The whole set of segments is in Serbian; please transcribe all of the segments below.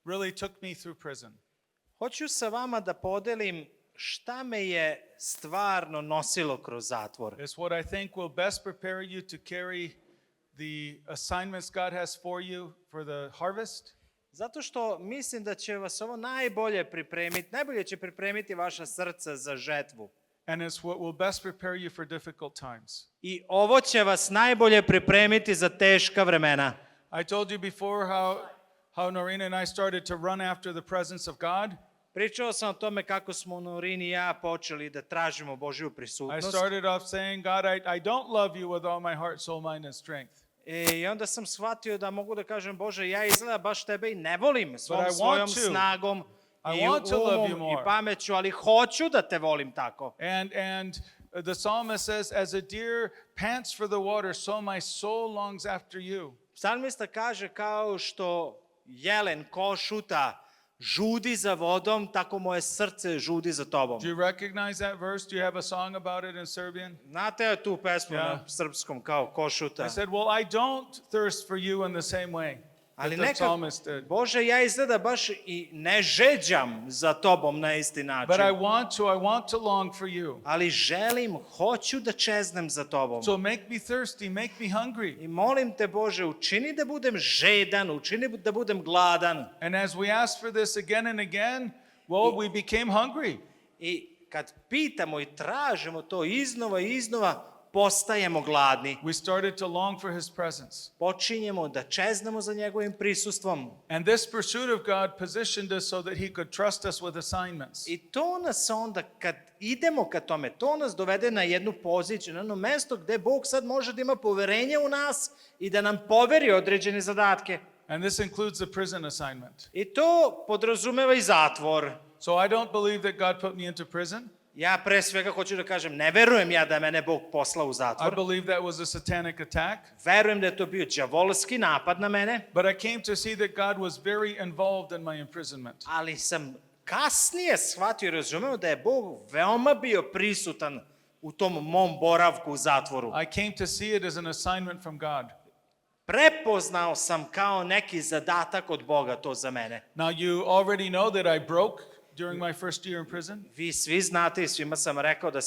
really took me through prison. Hoću sa vama da podelim šta me je stvarno nosilo kroz zatvor. It's what I think will best prepare you to carry the assignments God has for you for the harvest. Zato što mislim da će vas ovo najbolje će pripremiti vaša srca za žetvu. And it's what will best prepare you for difficult times. I ovo će vas najbolje pripremiti za teška vremena. I told you before how Norina and I started to run after the presence of God. Pričao sam o tome kako smo Norini i ja počeli da tražimo Božju I prisutnost. started off saying, God, I don't love you with all my heart, soul, mind, and strength. I onda sam shvatio da mogu da kažem, Bože, ja izgleda baš tebe i ne volim But svojom I want to. snagom I i want to love you umom i more. pameću, ali hoću da te volim tako. And the psalmist says, as a deer pants for the water, so my soul longs after you. Psalmista kaže kao što jelen košuta žudi za vodom, tako moje srce žudi za tobom. Do you recognize that verse? Do you have a song about it in Serbian? Znate tu pesmu Yeah. na srpskom kao košuta? I said, well, I don't thirst for you in the same way that Ali the nekako, psalmist did. Bože, ja izgleda baš i ne žeđam za tobom na isti način. But I want to long for you. Ali hoću da čeznem za tobom. So make me thirsty, make me hungry. I molim te, Bože, učini da budem žedan, učini da budem gladan. And as we ask for this again and again, well, we became hungry. I kad pitamo i tražimo to iznova, postajemo gladni. We started to long for his presence. Počinjemo da čeznemo za njegovim prisustvom. And this pursuit of God positioned us so that he could trust us with assignments. I to nas onda, kad idemo ka tome, to nas dovede na jednu poziciju, na jedno mesto gde Bog sad može da ima poverenje u nas i da nam poveri određene zadatke. And this includes the prison assignment. I to podrazumeva i zatvor. So I don't believe that God put me into prison. Ja pre svega hoću da kažem, ne verujem ja da mene Bog poslao u I zatvor. believe that was a satanic attack. Verujem da je to bio đavolski napad na mene. But I came to see that God was very involved in my imprisonment. Ali sam kasnije shvatio i razumeo da je Bog veoma bio prisutan u tom mom boravku u zatvoru. I came to see it as an assignment from God. Prepoznao sam kao neki zadatak od Boga to za mene. Now you already know that I broke during my first year in prison. Vi svi znate i svima sam rekao da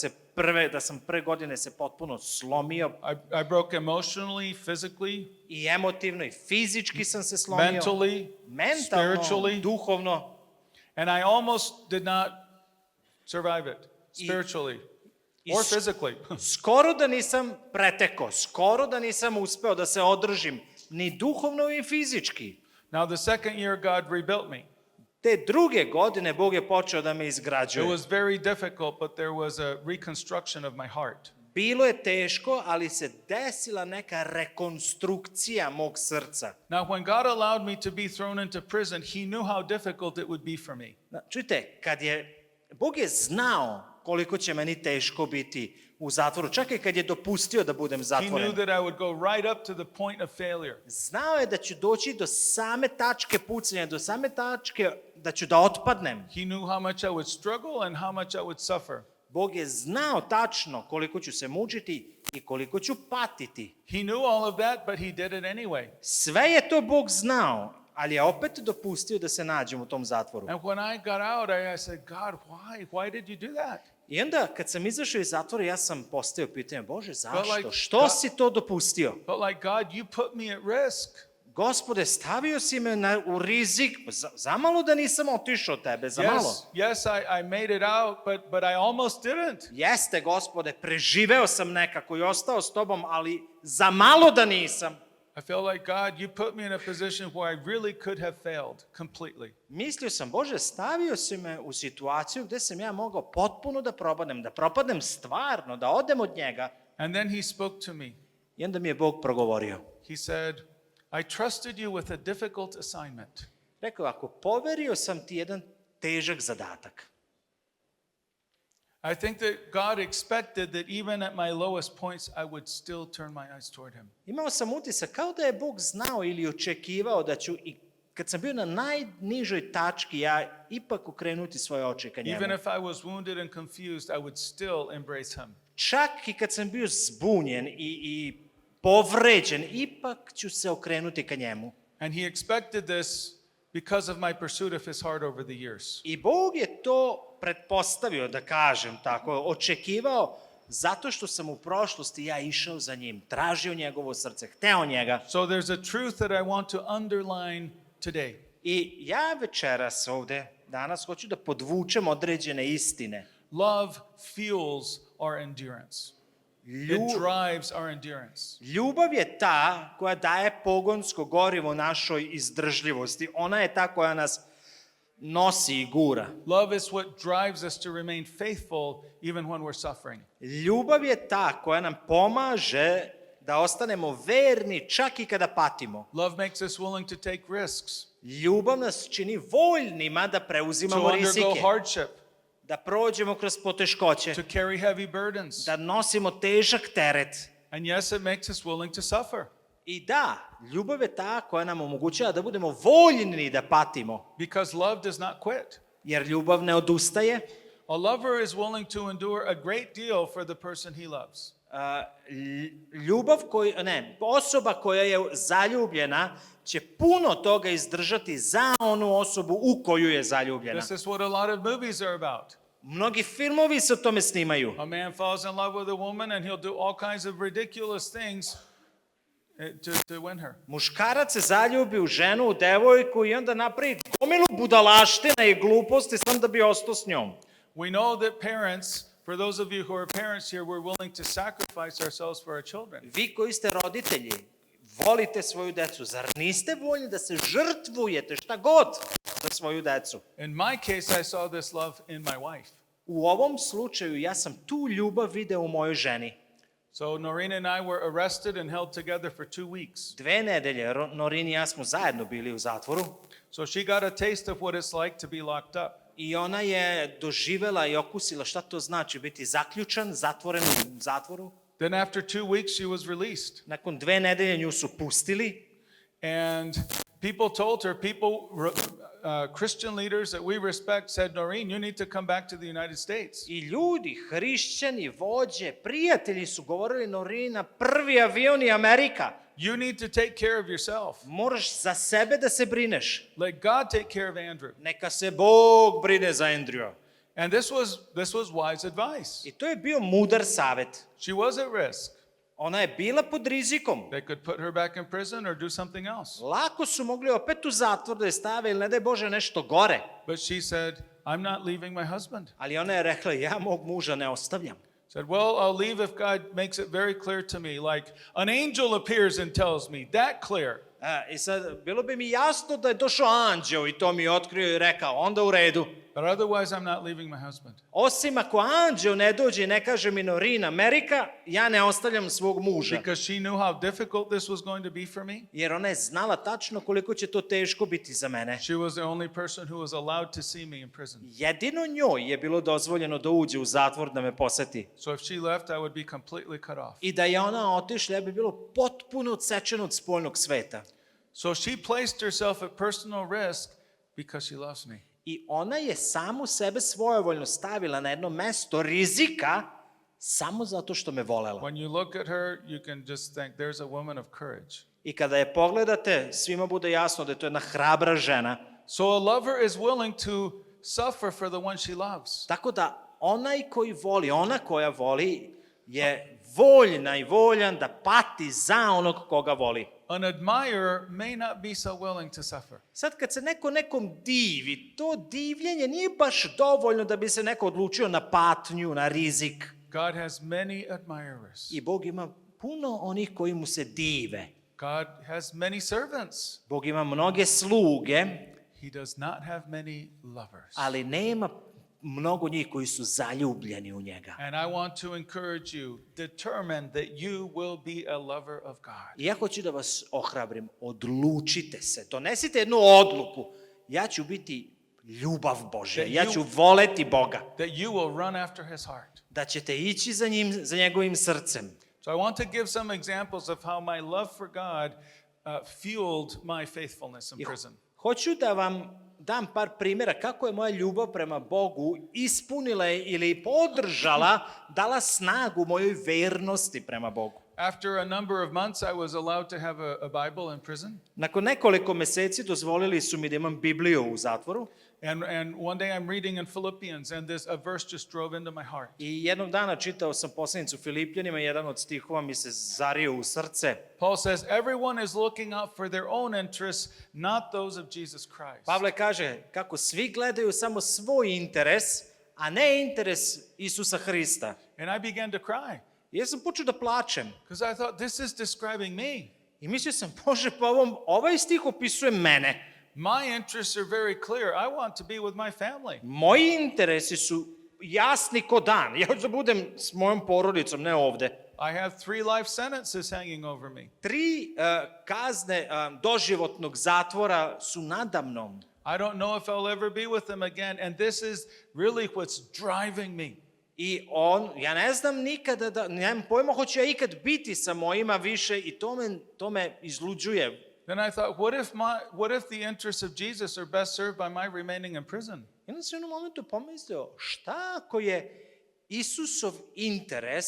sam prve godine se potpuno slomio. I broke emotionally, physically, I emotivno i fizički sam se slomio. mentally, Mentalno, spiritually. duhovno. And I almost did not survive it, spiritually or physically. Skoro da nisam pretekao, skoro da nisam uspeo da se održim, ni duhovno ni fizički. Now the second year God rebuilt me. Te druge godine Bog je počeo da me It izgrađuje. was very difficult, but there was a reconstruction of my heart. Bilo je teško, ali se desila neka rekonstrukcija mog srca. Now when God allowed me to be thrown into prison, he knew how difficult it would be for me. Čujte, Bog je znao koliko će meni teško biti u zatvoru, čak i kad je dopustio da budem He zatvoren. knew that I would go right up to the point of failure. Znao je da ću doći do same tačke pucanja, do same tačke da ću da otpadnem. He knew how much I would struggle and how much I would suffer. Bog je znao tačno koliko ću se mučiti i koliko ću patiti. He knew all of that, but he did it anyway. Sve je to Bog znao, ali je opet dopustio da se nađem u tom zatvoru. And when I got out, I said, God, why? Why did you do that? I onda kad sam izašao iz zatvora, ja sam postavio pitanje, Bože, zašto? like Što si to dopustio? But like, God, you put me at risk. Gospode, stavio si me u rizik, zamalo da nisam otišao od tebe, zamalo. Yes, I made it out, but I almost didn't. Jeste, Gospode, preživeo sam nekako i ostao s tobom, ali zamalo da nisam. I feel like, God, you put me in a position where I really could have failed completely. Mislio sam, Bože, stavio si me u situaciju gde sam ja mogao potpuno da propadnem stvarno, da odem od njega. And then he spoke to me. I onda mi je Bog progovorio. He said, I trusted you with a difficult assignment. Rekao, ako poverio sam ti jedan težak zadatak. I think that God expected that even at my lowest points, I would still turn my eyes toward him. Imao sam utisak kao da je Bog znao ili očekivao da ću, i kad sam bio na najnižoj tački, ja ipak okrenuti svoje oči ka njemu. Even if I was wounded and confused, I would still embrace him. Čak i kad sam bio zbunjen i povređen, ipak ću se okrenuti ka njemu. And he expected this because of my pursuit of his heart over the years. I Bog je to pretpostavio, da kažem tako, očekivao, zato što sam u prošlosti ja išao za njim, tražio njegovo srce, hteo njega. So there's a truth that I want to underline today. I ja večeras ovde, danas, hoću da podvučem određene istine. Love fuels our endurance. It drives our endurance. Ljubav je ta koja daje pogonsko gorivo našoj izdržljivosti. Ona je ta koja nas nosi i gura. Love is what drives us to remain faithful even when we're suffering. Ljubav je ta koja nam pomaže da ostanemo verni čak i kada patimo. Love makes us willing to take risks, Ljubav nas čini voljnima da to preuzimamo undergo rizike, hardship, da prođemo kroz poteškoće, to carry heavy burdens. da nosimo težak teret. And yes, it makes us willing to suffer I da, ljubav je ta koja nam omogućava da budemo voljni da patimo, because love does not quit. jer ljubav ne odustaje. A lover is willing to endure a great deal for the person he loves. Osoba koja je zaljubljena će puno toga izdržati za onu osobu u koju je zaljubljena. This is what a lot of movies are about. Mnogi filmovi se o tome snimaju. A man falls in love with a woman and he'll do all kinds of ridiculous things to win her. Muškarac se zaljubi u ženu, u devojku i onda napravi gomilu budalaština i gluposti samo da bi ostao s njom. We know that parents, for those of you who are parents here, we're willing to sacrifice ourselves for our children. Vi koji ste roditelji, volite svoju decu, zar niste voljni da se žrtvujete šta god za svoju decu? In my case, I saw this love in my wife. U ovom slučaju ja sam tu ljubav video u mojoj ženi. So Norina and I were arrested and held together for 2 weeks. 2 nedelje Norin i ja smo zajedno bili u zatvoru So she got a taste of what it's like to be locked up. i ona je doživela i okusila šta to znači biti zaključan, zatvoren u zatvoru. Then after 2 weeks, she was released. Nakon 2 nedelje nju su pustili And people told her, Christian leaders that we respect said, Noreen, you need to come back to the United States. i ljudi, hrišćani, vođe, prijatelji su govorili Norina, prvi avion je Amerika. You need to take care of yourself. Moraš za sebe da se brineš. Let God take care of Andrew. Neka se Bog brine za Andrewa. And this was wise advice. I to je bio mudar savet. She was at risk. Ona je bila pod rizikom. They could put her back in prison or do something else. Lako su mogli opet u zatvor da je stave ili ne daj Bože nešto gore. But she said, I'm not leaving my husband. Ali ona je rekla, ja mog muža ne ostavljam. Said, well, I'll leave if God makes it very clear to me, like an angel appears and tells me, that clear. I sad, bilo bi mi jasno da je došao anđeo i to mi je otkrio i rekao, onda u redu. But otherwise, I'm not leaving my husband. Osim ako anđeo ne dođe i ne kaže mi Norin, Amerika, ja ne ostavljam svog muža. Because she knew how difficult this was going to be for me. Jer ona je znala tačno koliko će to teško biti za mene. She was the only person who was allowed to see me in prison. Jedino njoj je bilo dozvoljeno da uđe u zatvor da me poseti. So if she left, I would be completely cut off. I da je ona otišla, ja bi bilo potpuno odsečeno od spoljnog sveta. So she placed herself at personal risk because she loves me. I ona je samu sebe svojevoljno stavila na jedno mesto rizika samo zato što me volela. When you look at her, you can just think there's a woman of courage. I kada je pogledate, svima bude jasno da je to jedna hrabra žena. So a lover is willing to suffer for the one she loves. Tako da onaj koji voli, ona koja voli je voljna i voljan da pati za onog koga voli. An admirer may not be so willing to suffer. Sad kad se neko nekom divi, to divljenje nije baš dovoljno da bi se neko odlučio na patnju, na rizik. God has many admirers. I Bog ima puno onih koji mu se dive. God has many servants. Bog ima mnoge sluge, He does not have many lovers. ali nema mnogo njih koji su zaljubljeni u njega. And I want to encourage you, determine that you will be a lover of God. I ja hoću da vas ohrabrim, odlučite se, donesite jednu odluku. Ja ću biti ljubav Božja, ja ću voleti Boga. That you will run after his heart. Da ćete ići za njim, za njegovim srcem. So I want to give some examples of how my love for God fueled my faithfulness in prison. Hoću da vam dam par primjera kako je moja ljubav prema Bogu ispunila ili podržala, dala snagu mojoj vernosti prema Bogu. After a number of months, I was allowed to have a Bible in prison. Nakon nekoliko meseci dozvolili su mi da imam Bibliju u zatvoru. And one day I'm reading in Philippians, and a verse just drove into my heart. I jednog dana čitao sam poslanicu Filipljanima, jedan od stihova mi se zario u srce. Paul says, everyone is looking out for their own interests, not those of Jesus Christ. Pavle kaže kako svi gledaju samo svoj interes, a ne interes Isusa Hrista. And I began to cry, I ja sam počeo da plačem. because I thought, this is describing me. I mislio sam, Bože, pa ovaj stih opisuje mene. My interests are very clear. I want to be with my family. Moji interesi su jasni ko dan. Ja hoću da budem s mojom porodicom, ne ovde. I have 3 life sentences hanging over me. 3 kazne doživotnog zatvora su nadamnom. I don't know if I'll ever be with them again. And this is really what's driving me. I ja ne znam nikada, nemam pojma hoću ja ikad biti sa mojima više i to me izluđuje. Then I thought, what if the interests of Jesus are best served by my remaining in prison? I onda sam u jednom momentu pomislio, šta ako je Isusov interes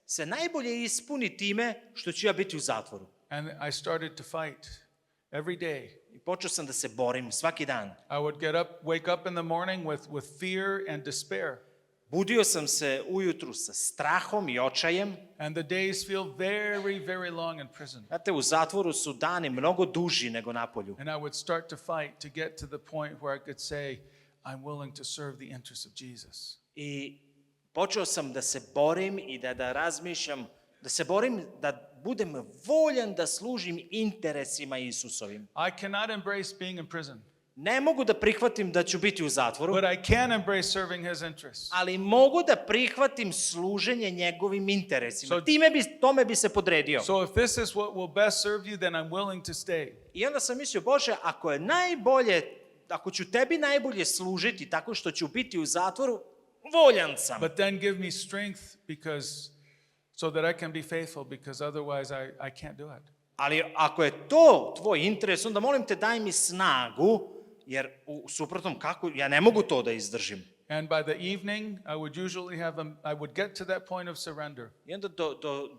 se najbolje ispuni time što ću ja biti u zatvoru? And I started to fight every day. I počeo sam da se borim svaki dan. I would wake up in the morning with fear and despair. Budio sam se ujutru sa strahom i očajem. And the days feel very, very long in prison. Znate, u zatvoru su dani mnogo duži nego napolju. And I would start to fight to get to the point where I could say, I'm willing to serve the interests of Jesus. I počeo sam da se borim i da razmišljam, da se borim da budem voljan da služim interesima Isusovim. I cannot embrace being in prison, Ne mogu da prihvatim da ću biti u zatvoru, but I can embrace serving his interests. ali mogu da prihvatim služenje njegovim interesima. Tome bi se podredio. So if this is what will best serve you, then I'm willing to stay. I onda sam mislio, Bože, ako ću tebi najbolje služiti tako što ću biti u zatvoru, voljan sam. But then give me strength so that I can be faithful, because otherwise I can't do it. Ali ako je to tvoj interes, onda molim te daj mi snagu, jer u suprotnom ja ne mogu to da izdržim. And by the evening, I would get to that point of surrender. I onda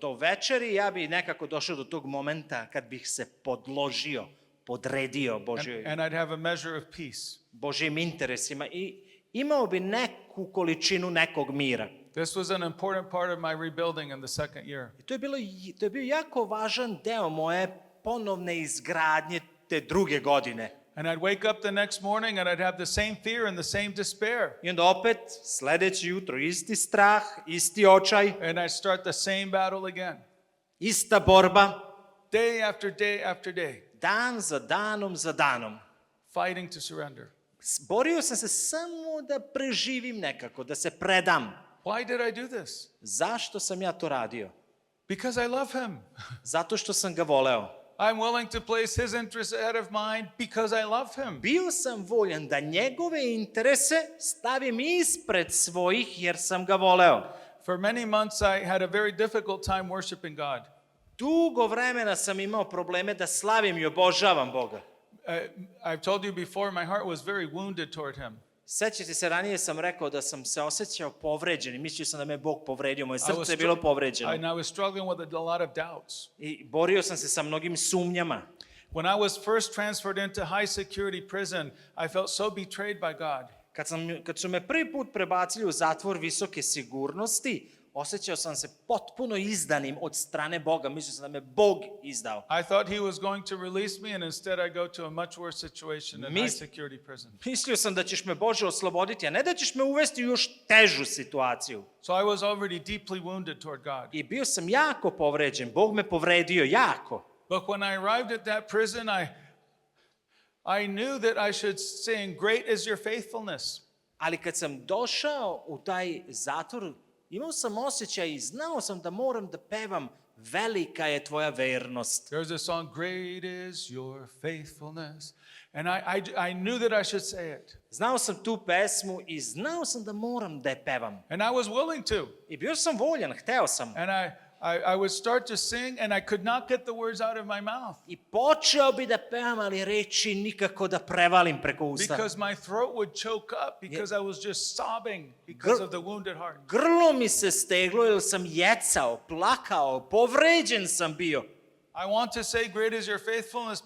do večeri ja bi nekako došao do tog momenta kad bih se podredio And I'd have a measure of peace. Božjim interesima i imao bi neku količinu nekog mira. This was an important part of my rebuilding in the second year. I to je bio jako važan deo moje ponovne izgradnje te druge godine. And I'd wake up the next morning and I'd have the same fear and the same despair. I onda opet, sledeće jutro, isti strah, isti očaj. And I'd start the same battle again. Ista borba. Day after day after day. Dan za danom. Fighting to surrender. Borio sam se samo da preživim nekako, da se predam. Why did I do this? Zašto sam ja to radio? Because I love him. Zato što sam ga voleo. I'm willing to place his interests ahead of mine because I love him. Bio sam voljan da njegove interese stavim ispred svojih jer sam ga voleo. For many months I had a very difficult time worshiping God. Dugo vremena sam imao probleme da slavim i obožavam Boga. I've told you before, my heart was very wounded toward him. Sećate se, ranije sam rekao da sam se osjećao povređen i mislio sam da me Bog povredio, moje srce je bilo povređeno. And I was struggling with a lot of doubts. I borio sam se sa mnogim sumnjama. When I was first transferred into high security prison, I felt so betrayed by God. Kad su me prvi put prebacili u zatvor visoke sigurnosti, osjećao sam se potpuno izdanim od strane Boga. Mislio sam da me Bog izdao. I thought he was going to release me, and instead I go to a much worse situation in high security prison. Mislio sam da ćeš me, Bože, osloboditi, a ne da ćeš me uvesti u još težu situaciju. So I was already deeply wounded toward God. I bio sam jako povređen. Bog me povredio jako. But when I arrived at that prison, I knew that I should sing, "Great is your faithfulness." Ali kad sam došao u taj zatvor, imao sam osjećaj i znao sam da moram da pevam velika je tvoja vernost. There's a song, "Great is your faithfulness." And I knew that I should say it. Znao sam tu pesmu i znao sam da moram da je pevam. And I was willing to. I bio sam voljan, hteo sam. And I would start to sing and I could not get the words out of my mouth I počeo bi da pevam, ali reči nikako da prevalim preko usta. because my throat would choke up because I was just sobbing because of the wounded heart. Grlo mi se steglo jer sam jecao, plakao, povređen sam bio. I want to say, great is your faithfulness,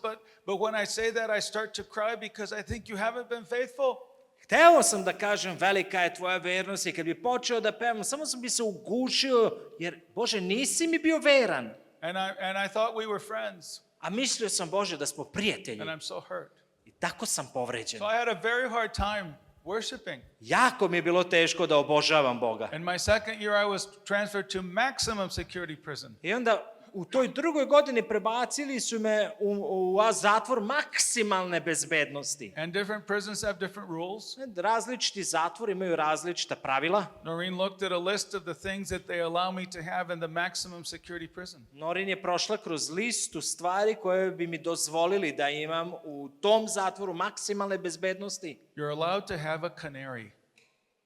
but when I say that, I start to cry because I think you haven't been faithful. Hteo sam da kažem velika je tvoja vernost i kad bi počeo da pevam, samo sam bi se ugušio jer, Bože, nisi mi bio veran. And I thought we were friends, A mislio sam, Bože, da smo prijatelji. and I'm so hurt. I tako sam povređen. So I had a very hard time worshiping. Jako mi je bilo teško da obožavam Boga. In my second year, I was transferred to maximum security prison. I onda u toj drugoj godini prebacili su me u zatvor maksimalne bezbednosti. And different prisons have different rules. Različiti zatvori imaju različita pravila. Noreen looked at a list of the things that they allow me to have in the maximum security prison. Norin je prošla kroz listu stvari koje bi mi dozvolili da imam u tom zatvoru maksimalne bezbednosti. You're allowed to have a canary.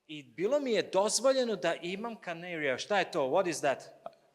I bilo mi je dozvoljeno da imam kanarija. Šta je to? What is that?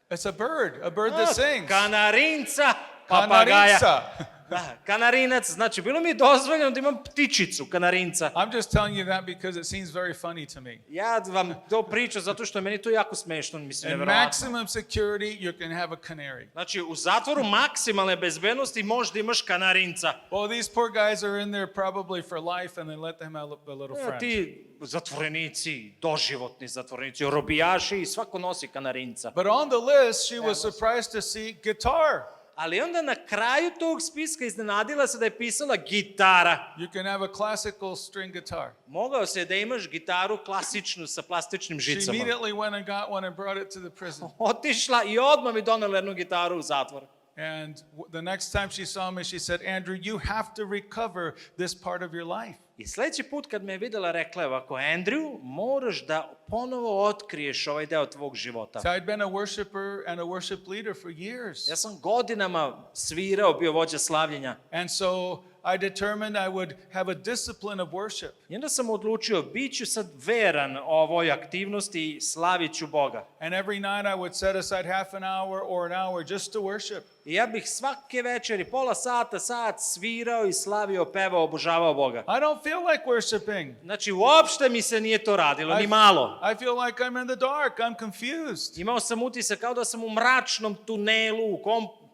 It's a bird that sings. Kanarinca, papagaja. Kanarinca. Da, kanarinac, znači bilo mi je dozvoljeno da imam ptičicu, kanarinca. I'm just telling you that because it seems very funny to me. Ja vam to pričam zato što je meni to jako smešno, mislim, In nevjerovatno. maximum security, you can have a canary. Znači, u zatvoru maksimalne bezbednosti možda imaš kanarinca. Well, these poor guys are in there probably for life, and they let them have a little friend. Ti zatvorenici, doživotni zatvorenici, robijaši, svako nosi kanarinca. But on the list, she was surprised to see guitar. Ali onda na kraju tog spiska iznenadila se da je pisala gitara. You can have a classical string guitar. Mogao se da imaš gitaru klasičnu sa plastičnim She žicama. immediately went and got one and brought it to the prison. Otišla i odmah mi donela jednu gitaru u zatvor. And the next time she saw me, she said, Andrew, you have to recover this part of your life. I sledeći put kad me je videla, rekla je ovako, Andrew, moraš da ponovo otkriješ ovaj deo tvog života. So I'd been a worshiper and a worship leader for years. Ja sam godinama svirao, bio vođa slavljenja. And so I determined I would have a discipline of worship. I onda sam odlučio, bit ću sad veran ovoj aktivnosti i slavit ću Boga. And every night I would set aside half an hour or an hour just to worship. I ja bih svake večeri, pola sata, sat svirao i slavio, pevao, obožavao Boga. I don't feel like worshiping. Znači, uopšte mi se nije to radilo, ni malo. I feel like I'm in the dark. I'm confused. Imao sam utisak kao da sam u mračnom tunelu,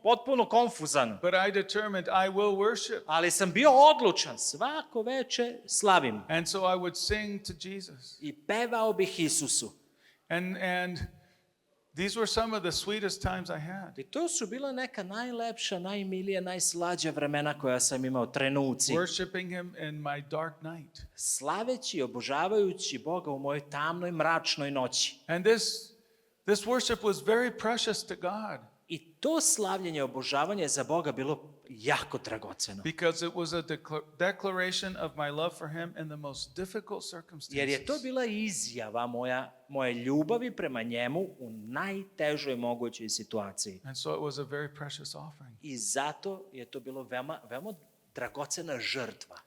potpuno konfuzan. But I determined I will worship. Ali sam bio odlučan, svako veče slavim. And so I would sing to Jesus. I pevao bih Isusu. And these were some of the sweetest times I had. I to su bila neka najlepša, najmilija, najslađa vremena koja sam imao, trenuci. Worshiping Him in my dark night. Slaveći i obožavajući Boga u mojoj tamnoj, mračnoj noći. And this worship was very precious to God. I to slavljenje, obožavanje za Boga bilo jako dragoceno. Because it was a declaration of my love for Him in the most difficult circumstances. Jer je to bila izjava moje ljubavi prema njemu u najtežoj mogućoj situaciji. And so it was a very precious offering. I zato je to bilo veoma dragocena žrtva.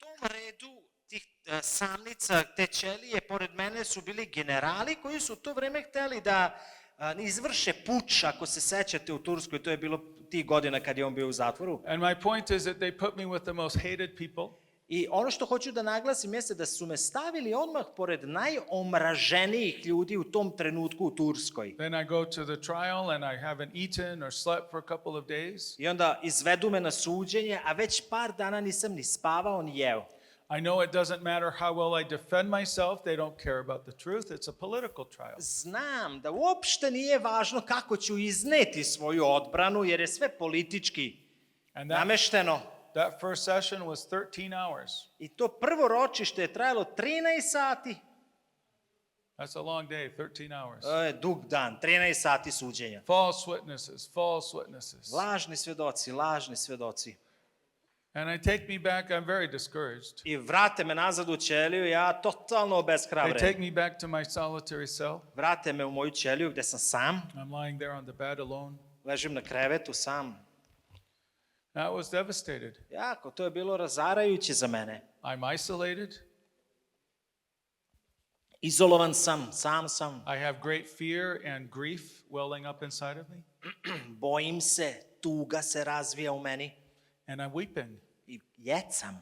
tom redu tih samnica, te ćelije, pored mene su bili generali koji su u to vreme hteli da izvrše puč, ako se sećate, u Turskoj, to je bilo tih godina kad je on bio u zatvoru. And my point is that they put me with the most hated people. I ono što hoću da naglasim jeste da su me stavili odmah pored najomraženijih ljudi u tom trenutku u Turskoj. Then I go to the trial and I haven't eaten or slept for a couple of days. I onda izvedu me na suđenje, a već par dana nisam ni spavao ni jeo. I know it doesn't matter how well I defend myself. They don't care about the truth. It's a political trial. Znam da uopšte nije važno kako ću izneti svoju odbranu, jer je sve politički namešteno. That first session was 13 hours. I to prvo ročište je trajalo 13 sati. That's a long day, 13 hours. To je dug dan, 13 sati suđenja. False witnesses. Lažni svedoci. And I take me back, I'm very discouraged. I vrate me nazad u ćeliju, ja totalno They obeshrabren. take me back to my solitary cell. Vrate me u moju ćeliju gde sam sam, I'm lying there on the bed alone. ležim na krevetu sam. I was devastated. Jako, to je bilo razarajuće za mene. I'm isolated. Izolovan sam sam. I have great fear and grief welling up inside of me. Bojim se, tuga se razvija u meni And I'm weeping. i jecam.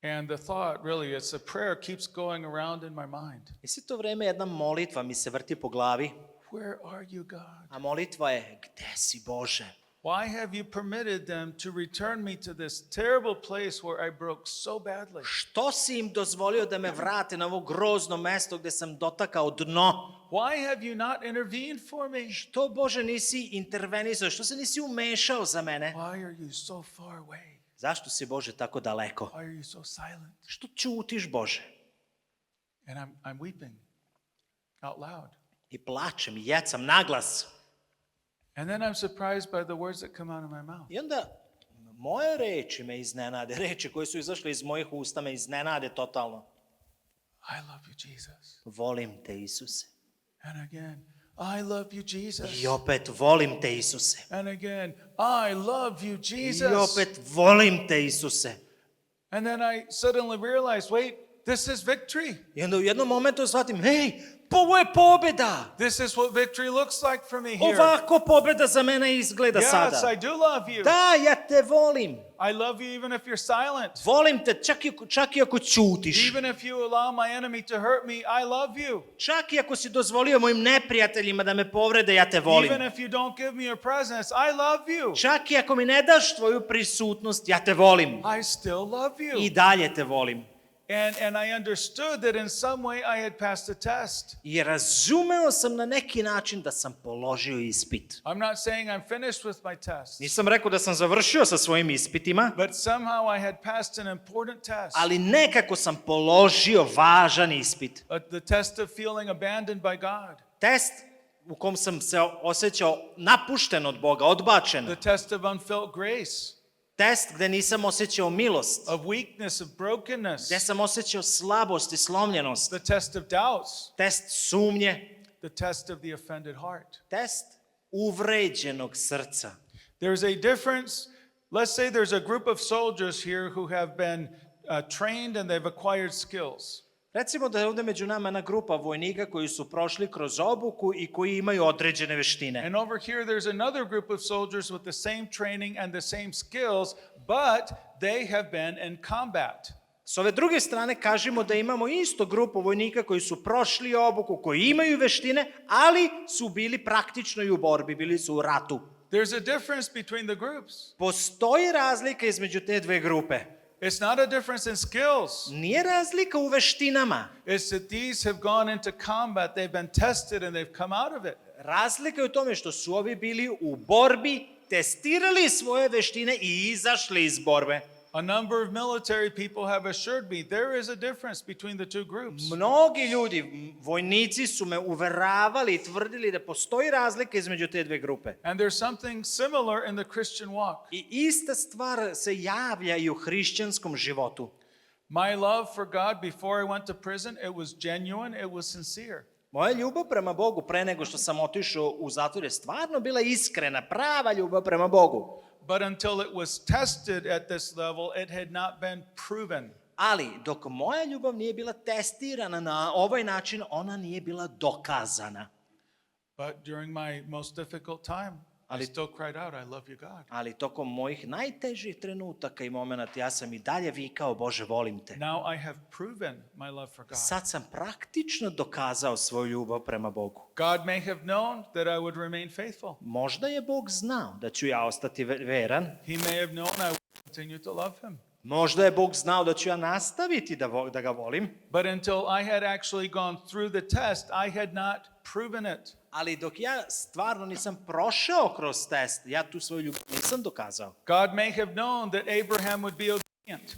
And the thought, really, it's a prayer keeps going around in my mind. I sve to vreme jedna molitva mi se vrti po glavi. Where are you, God? A molitva je, gde si Bože? Why have you permitted them to return me to this terrible place where I broke so badly? Što si im dozvolio da me vrate na ovo grozno mesto gde sam dotakao dno? Why have you not intervened for me? Što, Bože, nisi intervenisao? Što se nisi umešao za mene? Why are you so far away? Zašto si, Bože, tako daleko? Why are you so silent? Što ćutiš, Bože? And I'm weeping out loud. I plačem, i jecam naglas. And then I'm surprised by the words that come out of my mouth. I onda moje reči me iznenade, reči koje su izašle iz mojih usta me iznenade totalno. I love you, Jesus. Volim te, Isuse. And again, I love you, Jesus. I opet, volim te, Isuse. And again, I love you, I Jesus. opet, volim te, Isuse. And then I suddenly realized, wait, this is victory. I onda u jednom momentu shvatim, hej, ovo je pobjeda. This is what victory looks like for me here. Ovako pobjeda za mene izgleda Yes, sada. I do love you. Da, ja te volim. I love you even if you're silent. Volim te čak i ako ćutiš. Even if you allow my enemy to hurt me, I love you. Čak i ako si dozvolio mojim neprijateljima da me povrede, ja te volim. Even if you don't give me your presence, I love you. Čak i ako mi ne daš tvoju prisutnost, ja te volim. I still love you. I dalje te volim. And I understood that in some way I had passed a test. I razumeo sam na neki način da sam položio ispit. I'm not saying I'm finished with my tests, Nisam rekao da sam završio sa svojim ispitima, but somehow I had passed an important test. ali nekako sam položio važan ispit. The test of feeling abandoned by God. Test u kom sam se osjećao napušten od Boga, odbačen. The test of unfelt grace, Test gde nisam osjećao milost, of weakness, of brokenness. gde sam osjećao slabost i slomljenost. The test of doubts, Test sumnje, the test of the offended heart. test uvređenog srca. There's a difference. Let's say there's a group of soldiers here who have been trained and they've acquired skills. Recimo da je ovdje među nama jedna grupa vojnika koji su prošli kroz obuku i koji imaju određene veštine. And over here there's another group of soldiers with the same training and the same skills, but they have been in combat. S ove druge strane kažemo da imamo isto grupu vojnika koji su prošli obuku, koji imaju veštine, ali su bili praktično i u borbi, bili su u ratu. There's a difference between the groups. Postoji razlika između te dve grupe. It's not a difference in skills. Nije razlika u veštinama. It's that these have gone into combat, they've been tested and they've come out of it. Razlika je u tome što su ovi bili u borbi, testirali svoje veštine i izašli iz borbe. A number of military people have assured me there is a difference between the two groups. Mnogi ljudi, vojnici su me uveravali i tvrdili da postoji razlika između te dve grupe. And there's something similar in the Christian walk. I ista stvar se javlja i u hrišćanskom životu. My love for God before I went to prison, it was genuine, it was sincere. Moja ljubav prema Bogu pre nego što sam otišao u zatvor je stvarno bila iskrena, prava ljubav prema Bogu. but until it was tested at this level, it had not been proven. Ali dok moja ljubav nije bila testirana na ovaj način, ona nije bila dokazana. But during my most difficult time, I Ali- still cried out, I love you, God. Ali tokom mojih najtežih trenutaka i momenata ja sam i dalje vikao, Bože, volim te. Now I have proven my love for God. Sad sam praktično dokazao svoju ljubav prema Bogu. God may have known that I would remain faithful. Možda je Bog znao da ću ja ostati veran. He may have known I would continue to love him. Možda je Bog znao da ću ja nastaviti da ga volim. But until I had actually gone through the test, I had not proven it. Ali dok ja stvarno nisam prošao kroz test, ja tu svoju ljubav nisam dokazao. God may have known that Abraham would be obedient.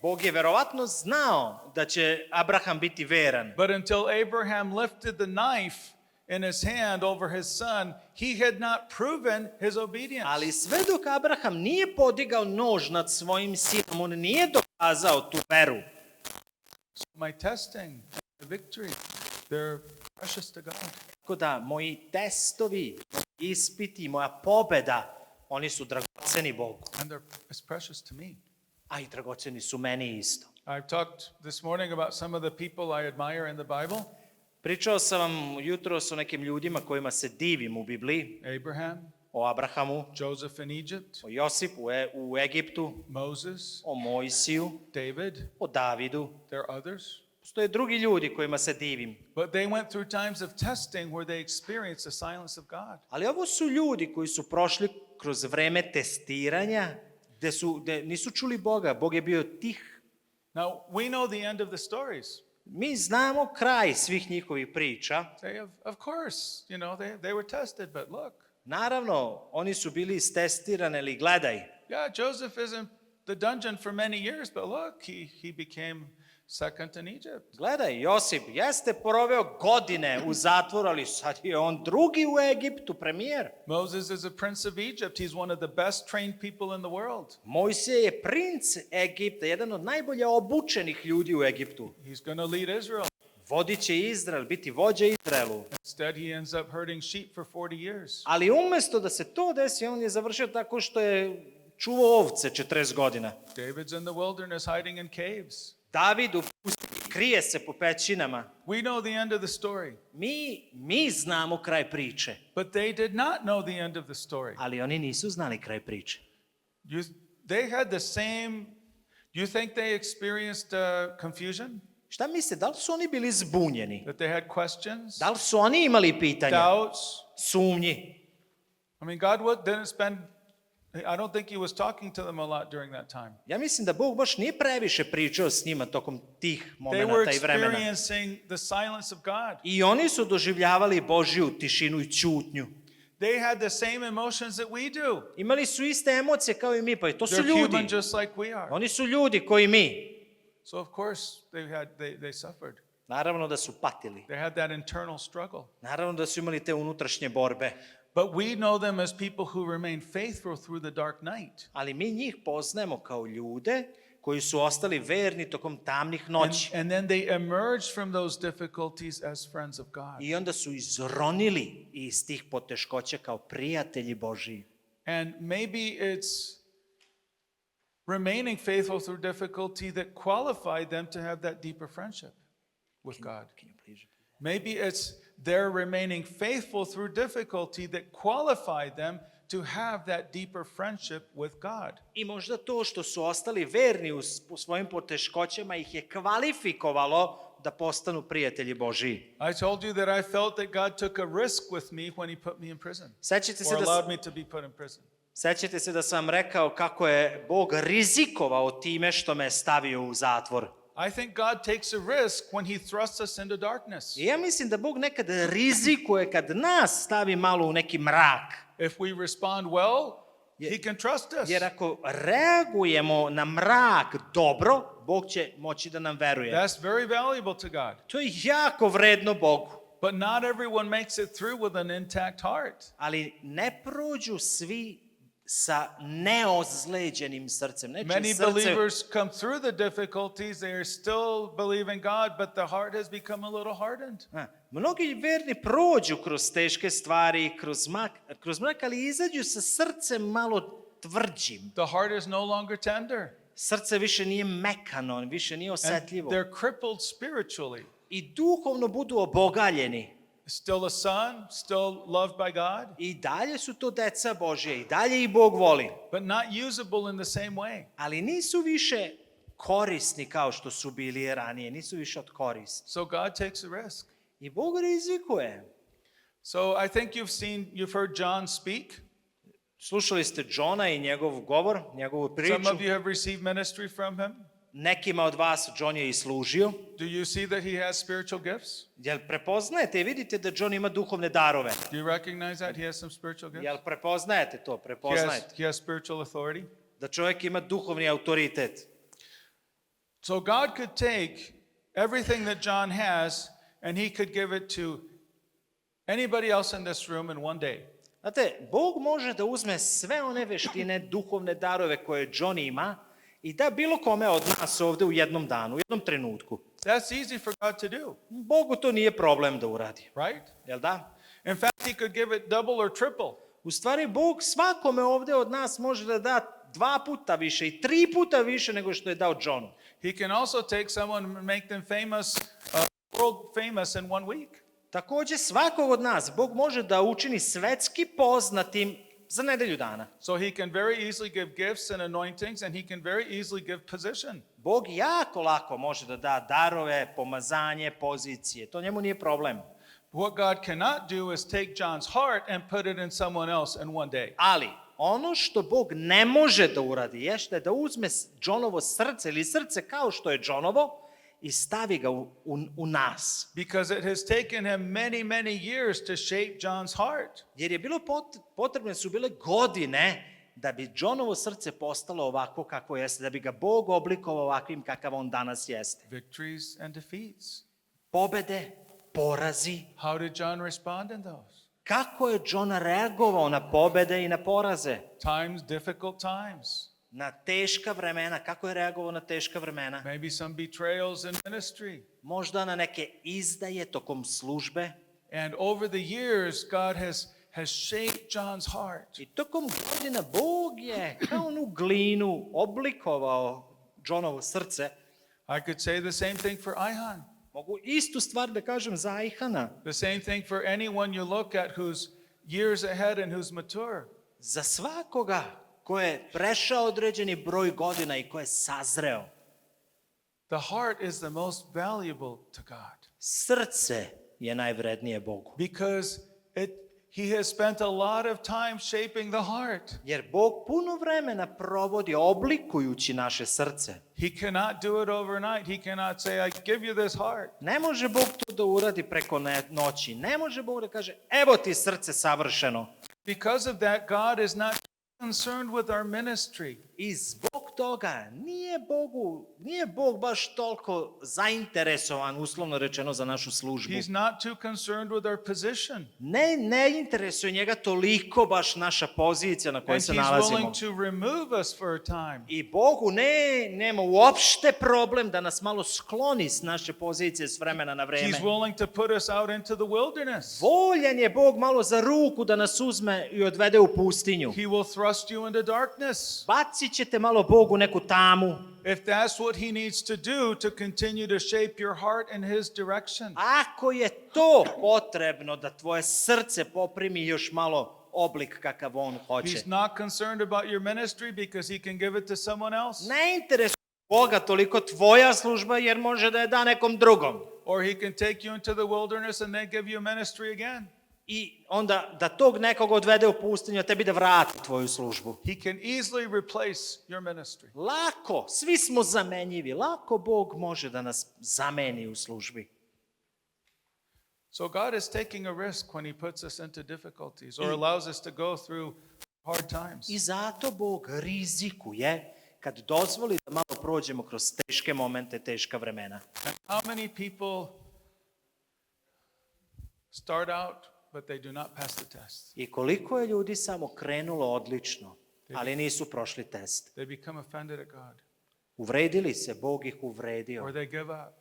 Bog je verovatno znao da će Abraham biti veran. But until Abraham lifted the knife in his hand over his son, he had not proven his obedience. Ali sve dok Abraham nije podigao nož nad svojim sinom, on nije dokazao tu veru. So my testing and my victory, they're precious to God. Tako da moji testovi, ispiti, moja pobeda, oni su dragoceni Bogu. And it's precious to me. A i dragoceni su meni isto. I've talked this morning about some of the people I admire in the Bible. Pričao sam vam jutros o nekim ljudima kojima se divim u Bibliji. Abraham, O Abrahamu, Joseph in Egypt, o Josipu u Egiptu, Moses, o Mojsiju, David. o Davidu. There are others. Postoje drugi ljudi kojima se divim. But they went through times of testing where they experienced the silence of God. Ali ovo su ljudi koji su prošli kroz vreme testiranja gde nisu čuli Boga. Bog je bio tih. Now, we know the end of the stories. Mi znamo kraj svih njihovih priča. They of course, they were tested, but look. Naravno, oni su bili istestirani, ali gledaj. Yeah, Joseph is in the dungeon for many years, but look, he became second in Egypt. Gledaj, Josip, jeste proveo godine u zatvoru, ali sad je on drugi u Egiptu, premijer. Moses is a prince of Egypt. He's one of the best trained people in the world. Mojsije je princ Egipta, jedan od najbolje obučenih ljudi u Egiptu. He's going to lead Israel. Vodit će Izrael, biti vođa Izraelu. Instead, he ends up herding sheep for 40 years. Ali umjesto da se to desi, on je završio tako što je čuvao ovce 40 godina. David's in the wilderness hiding in caves. David u pustinji krije se po pećinama. We know the end of the story. Mi znamo kraj priče, But they did not know the end of the story. ali oni nisu znali kraj priče. They had the same, do you think they experienced confusion? Šta misle, da li su oni bili zbunjeni? That they had questions? Da li su oni imali pitanja? Doubts? Sumnji? I mean, God didn't spend, I don't think he was talking to them a lot during that time. Ja mislim da Bog baš nije previše pričao s njima tokom tih They were momenata i vremena. experiencing the silence of God. I oni su doživljavali Božju tišinu i ćutnju. They had the same emotions that we do. Imali su iste emocije kao i mi, pa i to su They're ljudi. human just like we are. Oni su ljudi koji mi. So of course they suffered. Naravno da su patili. They had that internal struggle. Naravno da su imali te unutrašnje borbe. But we know them as people who remain faithful through the dark night. Ali mi njih poznajemo kao ljude koji su ostali verni tokom tamnih noći. And then they emerged from those difficulties as friends of God. I onda su izronili iz tih poteškoća kao prijatelji Božiji. And maybe it's remaining faithful through difficulty that qualified them to have that deeper friendship with God. Can you please repeat? Maybe it's their remaining faithful through difficulty that qualified them to have that deeper friendship with God. I možda to što su ostali verni u svojim poteškoćama ih je kvalifikovalo da postanu prijatelji Božiji. I told you that I felt that God took a risk with me when he put me in prison, Sećate se or da allowed me to be put in prison. Sećate se da sam rekao kako je Bog rizikovao time što me stavio u zatvor. I think God takes a risk when he thrusts us into darkness. I ja mislim da Bog nekad rizikuje kad nas stavi malo u neki mrak. If we respond well, he can trust us. Jer ako reagujemo na mrak dobro, Bog će moći da nam veruje. That's very valuable to God. To je jako vredno Bogu. But not everyone makes it through with an intact heart. Ali ne prođu svi sa neozleđenim srcem. Many believers come through the difficulties, they are still believing God, but the heart has become a little hardened. Mnogi verni prođu kroz teške stvari, kroz mrak, ali izađu sa srcem malo tvrđim. The heart is no longer tender. Srce više nije mekano, više nije And osetljivo. they're crippled spiritually. I duhovno budu obogaljeni. Still a son, still loved by God, I dalje su to deca Božje, i dalje ih Bog voli. but not usable in the same way. Ali nisu više korisni kao što su bili ranije, nisu više od koristi. So God takes a risk. I Bog rizikuje. So I think you've heard John speak. Slušali ste Johna i njegov govor, njegovu priču. Some of you have received ministry from him. Nekima od vas John je i služio. Do you see that he has spiritual gifts? Jel prepoznajete i vidite da John ima duhovne darove? Do you recognize that he has some spiritual gifts? Jel prepoznajete to? Prepoznajete. He has spiritual authority. Da čovjek ima duhovni autoritet. So God could take everything that John has and he could give it to anybody else in this room in one day. Znate, Bog može da uzme sve one veštine, duhovne darove koje John ima i da bilo kome od nas ovde u jednom danu, u jednom trenutku. That's easy for God to do, Bogu to nije problem da uradi. right? Jel da? In fact, he could give it double or triple. U stvari, Bog svakome ovde od nas može da da 2 puta više i 3 puta više nego što je dao Johnu. He can also take someone and make them famous, world famous in 1 week. Takođe, svakog od nas Bog može da učini svetski poznatim za nedelju dana. So he can very easily give gifts and anointings, and he can very easily give position. Bog jako lako može da da darove, pomazanje, pozicije. To njemu nije problem. What God cannot do is take John's heart and put it in someone else in one day. Ali, ono što Bog ne može da uradi jeste da uzme Johnovo srce ili srce kao što je Johnovo i stavi ga u nas. Because it has taken him many, many years to shape John's heart. Jer je bilo potrebne su bile godine da bi Johnovo srce postalo ovako kako jeste, da bi ga Bog oblikovao ovakvim kakav on danas jeste. Victories and defeats. Pobede, porazi. How did John respond in those? Kako je John reagovao na pobede i na poraze? Times, difficult times. Na teška vremena. Kako je reagovao na teška vremena? Maybe some betrayals in ministry. Možda na neke izdaje tokom službe. And over the years, God has shaped John's heart. I tokom godina Bog je kao onu glinu oblikovao Johnovo srce. I could say the same thing for Ihan. Mogu istu stvar da kažem za Ihana. The same thing for anyone you look at who's years ahead and who's mature. Za svakoga ko je prešao određeni broj godina i ko je sazreo. The heart is the most valuable to God. Srce je najvrednije Bogu. Because He has spent a lot of time shaping the heart. Jer Bog puno vremena provodi oblikujući naše srce. He cannot do it overnight. He cannot say, I give you this heart. Ne može Bog to da uradi preko noći. Ne može Bog da kaže, evo ti srce savršeno. Because of that, God is not concerned with our ministry. I zbog toga nije Bog baš toliko zainteresovan, uslovno rečeno, za našu službu. He's not too concerned with our position. Ne interesuje njega toliko baš naša pozicija na kojoj And se He's nalazimo. willing to remove us for a time. I Bogu nema uopšte problem da nas malo skloni s naše pozicije s vremena na vreme. He's willing to put us out into the wilderness. Voljan je Bog malo za ruku da nas uzme i odvede u pustinju. He will thrust you into darkness. Bacit ćete malo Bogu neku tamu. If that's what He needs to do to continue to shape your heart in His direction. Ako je to potrebno da tvoje srce poprimi još malo oblik kakav on hoće. He's not concerned about your ministry because He can give it to someone else. Ne interesuje Boga toliko tvoja služba jer može da je da nekom drugom. Or He can take you into the wilderness and then give you ministry again. I onda da tog nekog odvede u pustinju, a tebi da vrati tvoju službu. He can easily replace your ministry. Lako, svi smo zamenjivi. Lako Bog može da nas zameni u službi. So God is taking a risk when He puts us into difficulties or allows us to go through hard times. I zato Bog rizikuje kad dozvoli da malo prođemo kroz teške momente, teška vremena. And how many people start out but they do not pass the test? I koliko je ljudi samo krenulo odlično, ali nisu prošli test. They become offended at God. Uvredili se, Bog ih uvredio. Or they give up.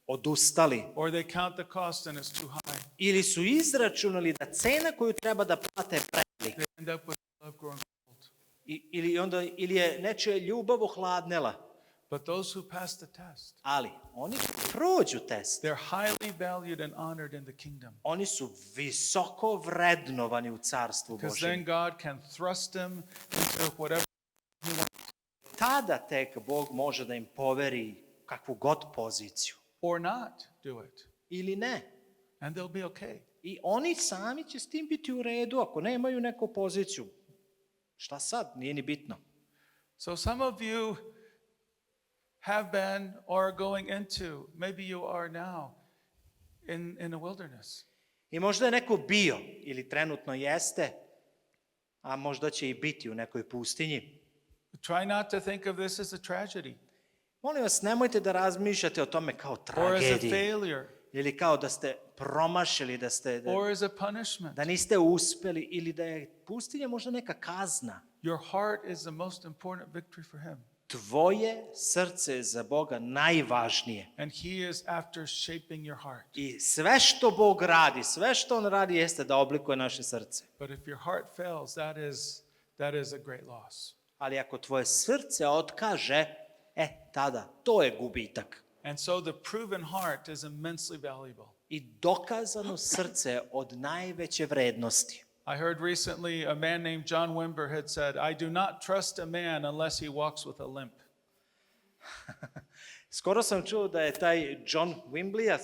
Odustali. Or they count the cost and it's too high. Ili su izračunali da cena koju treba da plate je prevelika. They end up with love growing cold. Ili je nečija ljubav ohladnela. But those who pass the test, Ali oni prođu test. they're highly valued and honored in the kingdom. Oni su visoko vrednovani u carstvu Because then Božjem. God can thrust them into whatever. Tada tek Bog može da im poveri kakvu god poziciju. Or not do it. Ili ne. And they'll be okay. I oni sami će s tim biti u redu ako nemaju neku poziciju. Šta sad? Nije ni bitno. So some of you have been or are going into, maybe you are now, in the wilderness. I možda je neko bio ili trenutno jeste, a možda će i biti u nekoj pustinji. Try not to think of this as a tragedy Molim vas, nemojte da razmišljate o tome kao or as a tragediji failure ili kao da ste promašili, or as a punishment. da niste uspeli ili da je pustinja možda neka kazna. Your heart is the most important victory for Him. Tvoje srce je za Boga najvažnije. And He is after shaping your heart. I sve što Bog radi, sve što On radi jeste da oblikuje naše srce. But if your heart fails, that is a great loss. Ali ako tvoje srce otkaže, tada to je gubitak. And so the proven heart is immensely valuable. I dokazano srce je od najveće vrednosti. I heard recently a man named John Wimber had said, I do not trust a man unless he walks with a limp. Skoro sam čuo da je taj John Wimber,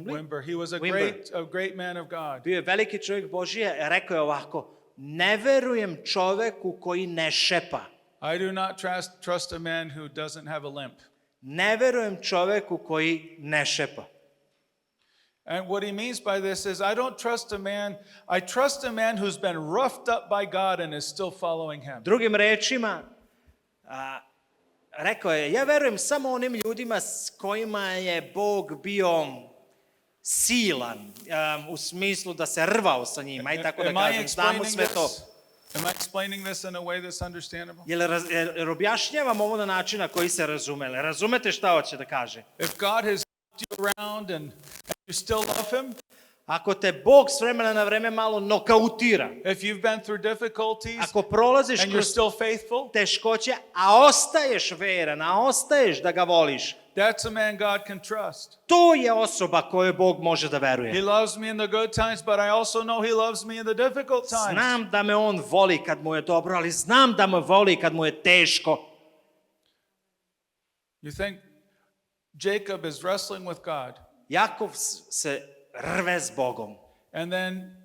Wimber, he was Wimber. a great man of God. Bio je veliki čovjek Božije, rekao je ovako: ne verujem čoveku koji ne šepa. I do not trust a man who doesn't have a limp. Ne verujem čoveku koji ne šepa. And what he means by this is, I don't trust a man, I trust a man who's been roughed up by God and is still following Him. Drugim rečima, rekao je, ja verujem samo onim ljudima s kojima je Bog bio silan, u smislu da se rvao sa njima, i tako da kažem, znamo sve to. Am I explaining this in a way that's understandable? Jer objašnjavam ovo na način na koji se razume. Razumete šta hoće da kaže? If God has you around and you still love Him, ako te Bog s vremena na vreme malo nokautira, if you've been through difficulties ako prolaziš and you're kroz still faithful, teškoće, a ostaješ veran, a ostaješ da ga voliš, that's a man God can trust. to je osoba koju Bog može da He veruje. loves me in the good times, but I also know He loves me in the difficult times. Znam da me On voli kad mu je dobro, ali znam da me voli kad mu je teško. You think Jacob is wrestling with God, Jakov se rve s Bogom and then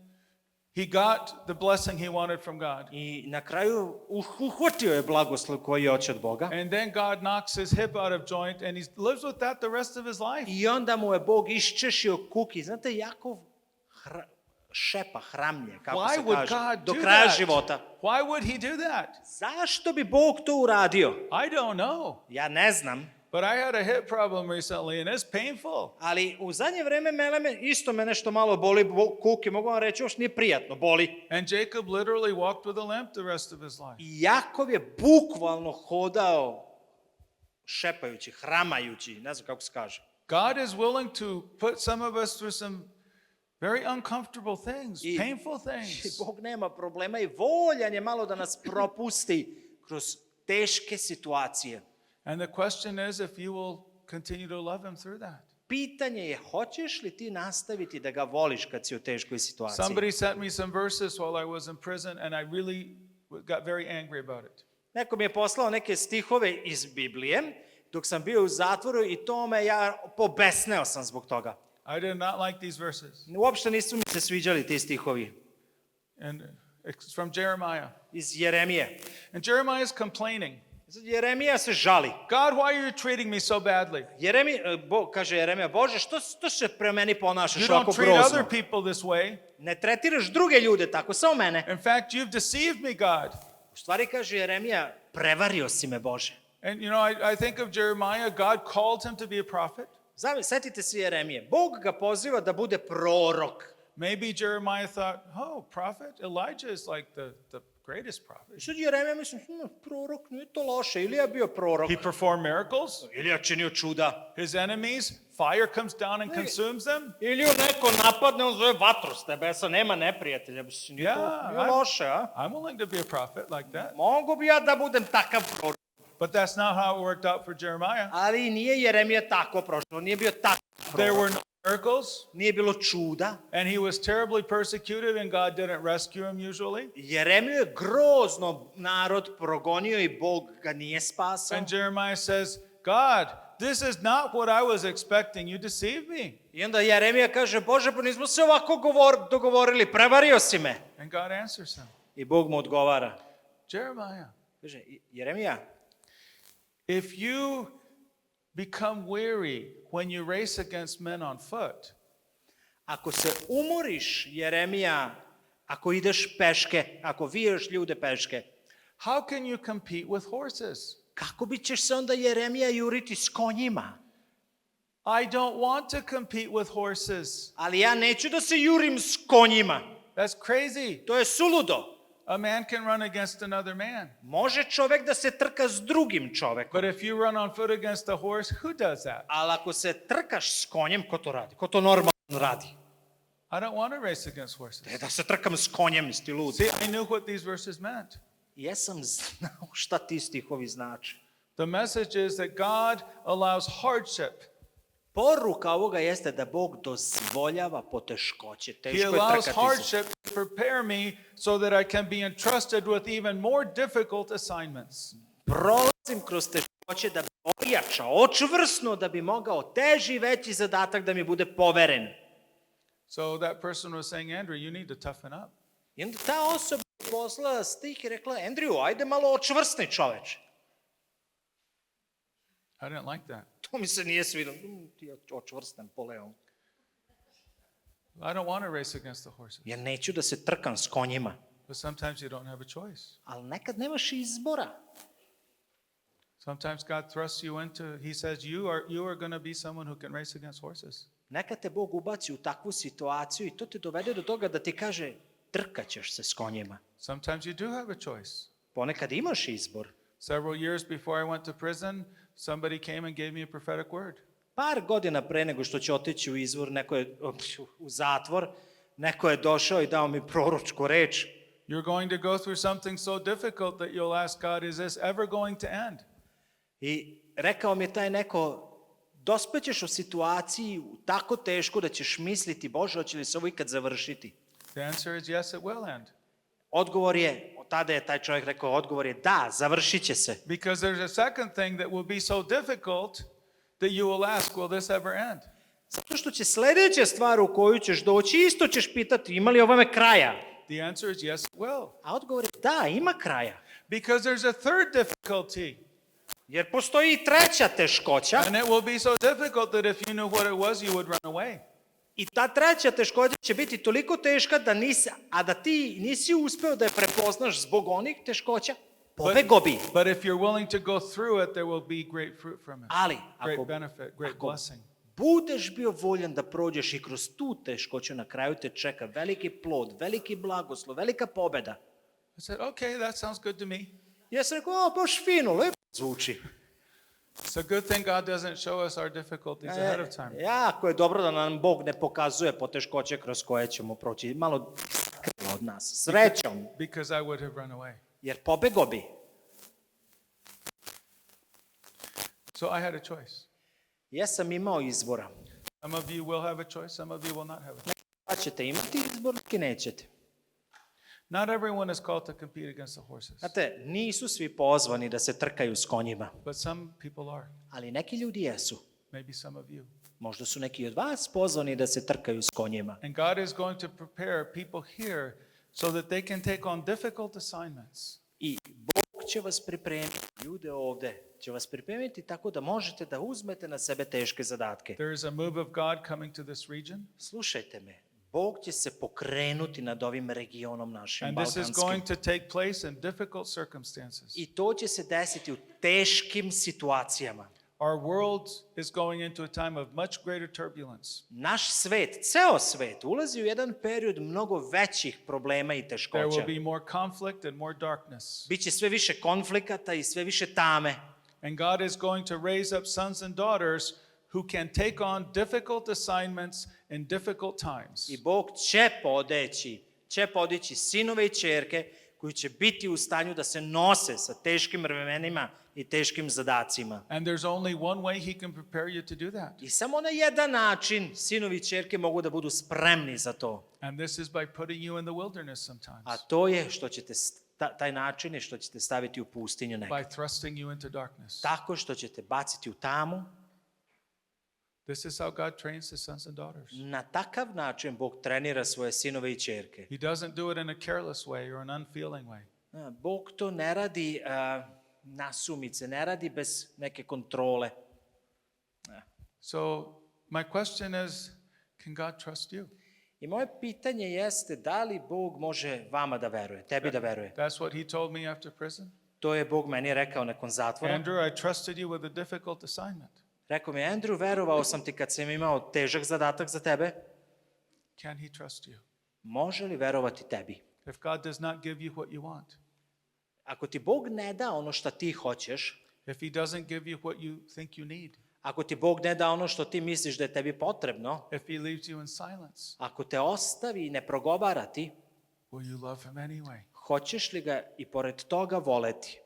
he got the blessing he wanted from God. i na kraju uhvatio je blagoslov koji je hoće od Boga. And then God knocks his hip out of joint, and he lives with that the rest of his life. I onda mu je Bog iščešio kuki. Znate, Jakov šepa, hramlje, kako Why se would kaže, God do do kraja that? života. Why would he do that? Zašto bi Bog to uradio? I don't know. Ja ne znam, But I had a hip problem recently, and it's painful. ali u zadnje vreme isto me nešto malo boli kuki, mogu vam reći, još nije prijatno, boli. And Jacob literally walked with a limp the rest of his life. I Jakov je bukvalno hodao šepajući, hramajući, ne znam kako se kaže. God is willing to put some of us through some very uncomfortable things, painful I things. Bog nema problema i voljan je malo da nas propusti kroz teške situacije. And the question is if you will continue to love Him through that. Pitanje je, hoćeš li ti nastaviti da ga voliš kad si u teškoj situaciji? Somebody sent me some verses while I was in prison, and I really got very angry about it. Neko mi je poslao neke stihove iz Biblije dok sam bio u zatvoru i pobesneo sam zbog toga. I did not like these verses. Uopšte nisu mi se sviđali ti stihovi. And it's from Jeremiah. Iz Jeremije. And Jeremiah is complaining. Jeremija se žali. God, why are you treating me so badly? Kaže Jeremija, Bože, što se prema meni ponašaš You ovako don't treat other grozno? people this way. Ne tretiraš druge ljude tako, samo mene. In fact, you've deceived me, God. U stvari, kaže Jeremija, prevario si me, Bože. And you know, I think of Jeremiah, God called him to be a prophet. Setite se Jeremije, Bog ga poziva da bude prorok. Maybe Jeremiah thought, oh, prophet? Elijah is like the greatest prophet. Sad Jeremija mislim, prorok, nije to loše, Ilija je bio prorok. He performed miracles. Ilija činio čuda. His enemies, fire comes down and consumes them. Iliju neko napadne, on zove vatru s nebesa, nema neprijatelja. Mislim, nije loše, a? I'm willing to be a prophet like that. Mogu bi ja da budem takav prorok. But that's not how it worked out for Jeremiah. Ali nije Jeremija tako prošao, nije bio takav There prorok. were no miracles, Nije bilo čuda. and he was terribly persecuted, and God didn't rescue him usually. Jeremiju je grozno narod progonio i Bog ga nije spasao. And Jeremiah says, God, this is not what I was expecting. You deceived me. I onda Jeremija kaže, Bože, pa nismo se ovako dogovorili, prevario si me. And God answers him, I Bog mu odgovara. Jeremiah, Kaže, Jeremija, if you become weary when you race against men on foot, ako se umoriš, Jeremija, ako ideš peške, ako viješ ljude peške, how can you compete with horses? kako bi ćeš se onda Jeremija juriti s konjima? I don't want to compete with horses. Ali ja neću da se jurim s konjima. That's crazy. To je suludo. A man can run against another man. Može čovek da se trka s drugim čovekom. But if you run on foot against a horse, who does that? Ali ako se trkaš s konjem, ko to radi? Ko to normalno radi? I don't want to race against horses. Da se trkam s konjem, isti lud. See, I knew what these verses meant. Ja sam znao šta ti stihovi znači. The message is that God allows hardship. Poruka ovoga jeste da Bog dozvoljava poteškoće. He Teško je allows trkati se. hardship to prepare me so that I can be entrusted with even more difficult assignments. Prolazim kroz teškoće da bi ojačao, očvrsno da bi mogao teži veći zadatak da mi bude poveren. So that person was saying, Andrew, you need to toughen up. I onda ta osoba je poslala stih i rekla, Andrew, ajde malo očvrsni čoveče. I didn't like that. To mi se nije svidalo. Ti očvrsnem po levom. I don't want to race against the horses. Ja neću da se trkam s konjima. But sometimes you don't have a choice. Ali nekad nemaš izbora. Sometimes God thrusts you into, he says, you are going to be someone who can race against horses. Nekad te Bog ubaci u takvu situaciju i to te dovede do toga da ti kaže trkaćeš se s konjima. Sometimes you do have a choice. Ponekad imaš izbor. Several years before I went to prison, somebody came and gave me a prophetic word. Par godina pre nego što će otići u zatvor, neko je došao i dao mi proročku reč. You're going to go through something so difficult that you'll ask God, is this ever going to end? I rekao mi je taj neko, dospećeš u situaciji tako teško da ćeš misliti, Bože, hoće li se ovo ikad završiti? The answer is yes, it will end. Odgovor je, tada je taj čovjek rekao, odgovor je da, završit će se. Because there's a second thing that will be so difficult that you will ask, will this ever end? Zato što će sljedeća stvar u koju ćeš doći, isto ćeš pitati, ima li ovome kraja? The answer is yes, it will. A odgovor je da, ima kraja. Because there's a third difficulty. Jer postoji i treća teškoća. And it will be so difficult that if you knew what it was, you would run away. I ta treća teškoća će biti toliko teška da ti nisi uspeo da je prepoznaš zbog onih teškoća, pobego bi. But if you're willing to go through it, there will be great fruit from it. Ali, Great benefit, great blessing. budeš bio voljan da prođeš i kroz tu teškoću, na kraju te čeka veliki plod, veliki blagoslov, velika pobeda. I said, okay, that sounds good to me. Ja sam rekao, baš fino, lepo zvuči. It's a good thing God doesn't show us our difficulties ahead of time. Jako je dobro da nam Bog ne pokazuje poteškoće kroz koje ćemo proći. Malo skriva od nas. Srećom. Because I would have run away. Jer pobego bi. So I had a choice. Ja sam imao izbora. Some of you will have a choice, some of you will not have a choice. Pa ćete imati izbor, neki nećete. Not everyone is called to compete against the horses, Znate, nisu svi pozvani da se trkaju s konjima. but some people are. Ali neki ljudi jesu. Maybe some of you. Možda su neki od vas pozvani da se trkaju s konjima. And God is going to prepare people here so that they can take on difficult assignments. I Bog će vas pripremiti, ljude ovde će vas pripremiti tako da možete da uzmete na sebe teške zadatke. There is a move of God coming to this region, Slušajte me, Bog će se pokrenuti nad ovim regionom našim and this is balkanskim. going to take place in difficult circumstances. I to će se desiti u teškim situacijama. Our world is going into a time of much greater turbulence. Naš svet, ceo svet, ulazi u jedan period mnogo većih problema i There teškoća. will be more conflict and more darkness. Biće sve više konflikata i sve više tame. And God is going to raise up sons and daughters who can take on difficult assignments in difficult times. I Bog će podići sinove i ćerke koji će biti u stanju da se nose sa teškim vremenima i teškim zadacima. And there's only one way he can prepare you to do that. I samo na jedan način sinovi i ćerke mogu da budu spremni za to. And this is by putting you in the wilderness sometimes. A to je što ćete, taj način je što ćete staviti u pustinju nekad. By thrusting you into darkness. Tako što ćete baciti u tamu. This is how God trains his sons and daughters. Na takav način Bog trenira svoje sinove i ćerke. He doesn't do it in a careless way or an unfeeling way. Bog to ne radi nasumice, ne radi bez neke kontrole. So my question is, can God trust you? I moje pitanje jeste da li Bog može vama da veruje, tebi da veruje. That's what he told me after prison. To je Bog meni rekao nakon zatvora. Andrew, I trusted you with a difficult assignment. Rekao mi, Andrew, verovao sam ti kad sam imao težak zadatak za tebe. Can he trust you? Može li verovati tebi? If God does not give you what you want, Ako ti Bog ne da ono što ti hoćeš, if he doesn't give you what you think you need, ako ti Bog ne da ono što ti misliš da je tebi potrebno, if he leaves you in silence, ako te ostavi i ne progovara ti, will you love him anyway? hoćeš li ga i pored toga voleti?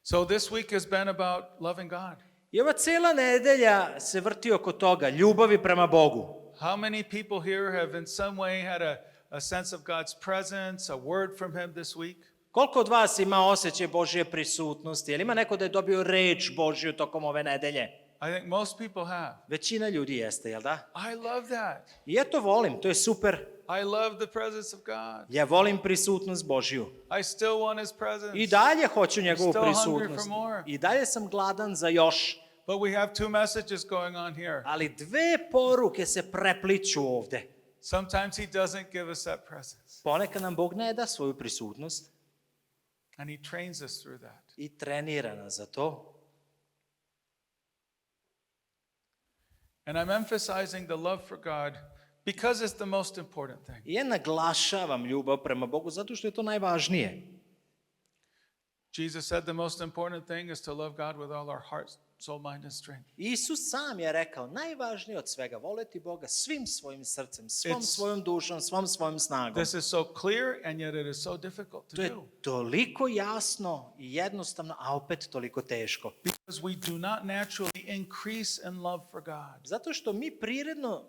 So this week has been about loving God. I ova cijela nedelja se vrti oko toga, ljubavi prema Bogu. How many people here have in some way had a sense of God's presence, a word from him this week? Koliko od vas ima osjećaj Božje prisutnosti? Jel ima neko da je dobio reč Božju tokom ove nedelje? I think most people have. Većina ljudi jeste, jel da? I love that. I ja to volim, to je super. I love the presence of God. Ja volim prisutnost Božju. I still want his presence. I dalje hoću njegovu Still hungry prisutnost. for more. I dalje sam gladan za još. But we have two messages going on here. Ali dve poruke se prepliču ovde. Sometimes he doesn't give us that presence. Ponekad nam Bog ne da svoju prisutnost And he trains us through that. i trenira nas za to. And I'm emphasizing the love for God because it's the most important thing. I ja naglašavam ljubav prema Bogu zato što je to najvažnije. Jesus said the most important thing is to love God with all our heart, soul, mind and strength. Isus sam je rekao, najvažnije od svega, voleti Boga svim svojim srcem, svom svojom dušom, svom svojom snagom. This is so clear and yet it is so difficult to To je do. toliko jasno i jednostavno, a opet toliko teško. Because we do not naturally increase in love for God. Zato što mi prirodno,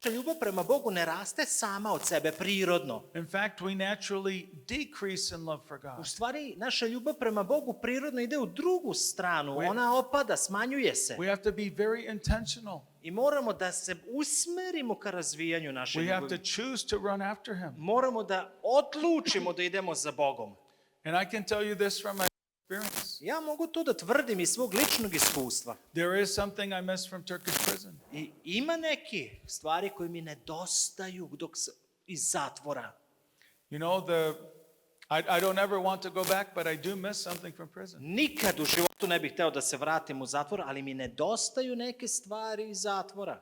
naša ljubav prema Bogu ne raste sama od sebe, prirodno. In fact, we naturally decrease in love for U God. stvari, naša ljubav prema Bogu prirodno ide u drugu stranu. Ona opada, smanjuje se. We have to be very intentional. I moramo da se usmerimo ka razvijanju naše We have to ljubavi. choose to run after him. Moramo da odlučimo da idemo za Bogom. And I can tell you this from my experience. Ja mogu to da tvrdim iz svog ličnog iskustva. There is something I miss from Turkish prison. I ima neki stvari koje mi nedostaju iz zatvora. You know, I don't ever want to go back, but I do miss something from prison. Nikad u životu ne bih hteo da se vratim u zatvor, ali mi nedostaju neke stvari iz zatvora.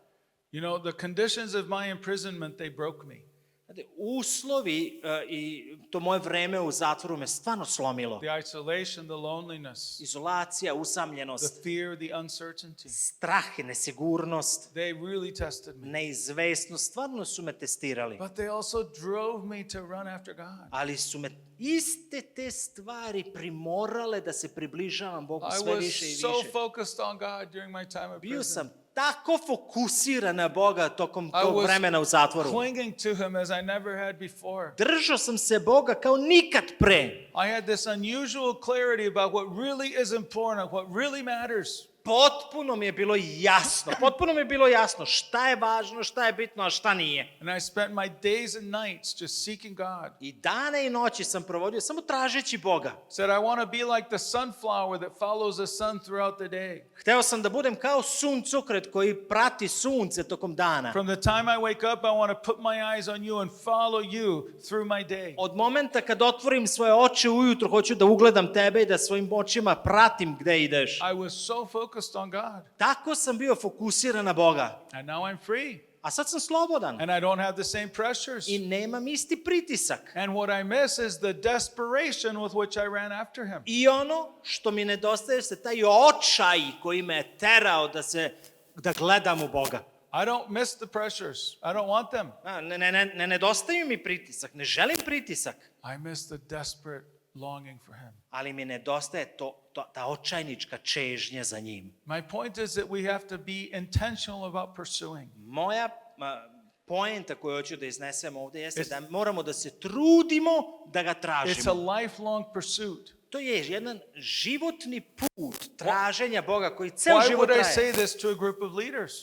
You know, the conditions of my imprisonment, they broke me. Znate, uslovi i to moje vreme u zatvoru me stvarno slomilo. The isolation, the loneliness, Izolacija, the usamljenost, fear, the uncertainty. strah i nesigurnost, They really tested me. neizvesnost, stvarno su me testirali. But they also drove me to run after God. Ali su me iste te stvari primorale da se približavam Bogu I sve više i was so više. focused on God during my time of Bio prison. sam tako fokusiran na Boga tokom I tog was vremena u zatvoru. clinging to him as I never had before. Držao sam se Boga kao nikad pre. I had this unusual clarity about what really is important, what really matters. Potpuno mi je bilo jasno šta je važno, šta je bitno, a šta nije. And I spent my days and nights just seeking God. I dane i noći sam provodio samo tražeći Boga. Said I want to be like the sunflower that follows the sun throughout the day. Hteo sam da budem kao suncokret koji prati sunce tokom dana. From the time I wake up, I want to put my eyes on you and follow you through my day. Od momenta kad otvorim svoje oči ujutro, hoću da ugledam tebe i da svojim očima pratim gde ideš. I was so focused focused on God. Tako sam bio fokusiran na Boga. And now I'm free. A sad sam slobodan. And I don't have the same pressures. I nemam isti pritisak. And what I miss is the desperation with which I ran after him. I ono što mi nedostaje se taj očaj koji me je terao da gledam u Boga. I don't miss the pressures. I don't want them. Ne nedostaju mi pritisak, ne želim pritisak. I miss the desperate longing for him. Ali mi nedostaje ta očajnička čežnja za njim. My point is that we have to be intentional about pursuing. Moja poenta koju hoću da iznesem ovdje jeste da moramo da se trudimo da ga It's a tražimo. lifelong pursuit. To je jedan životni put traženja Boga koji ceo Why život would I traje. say this to a group of leaders?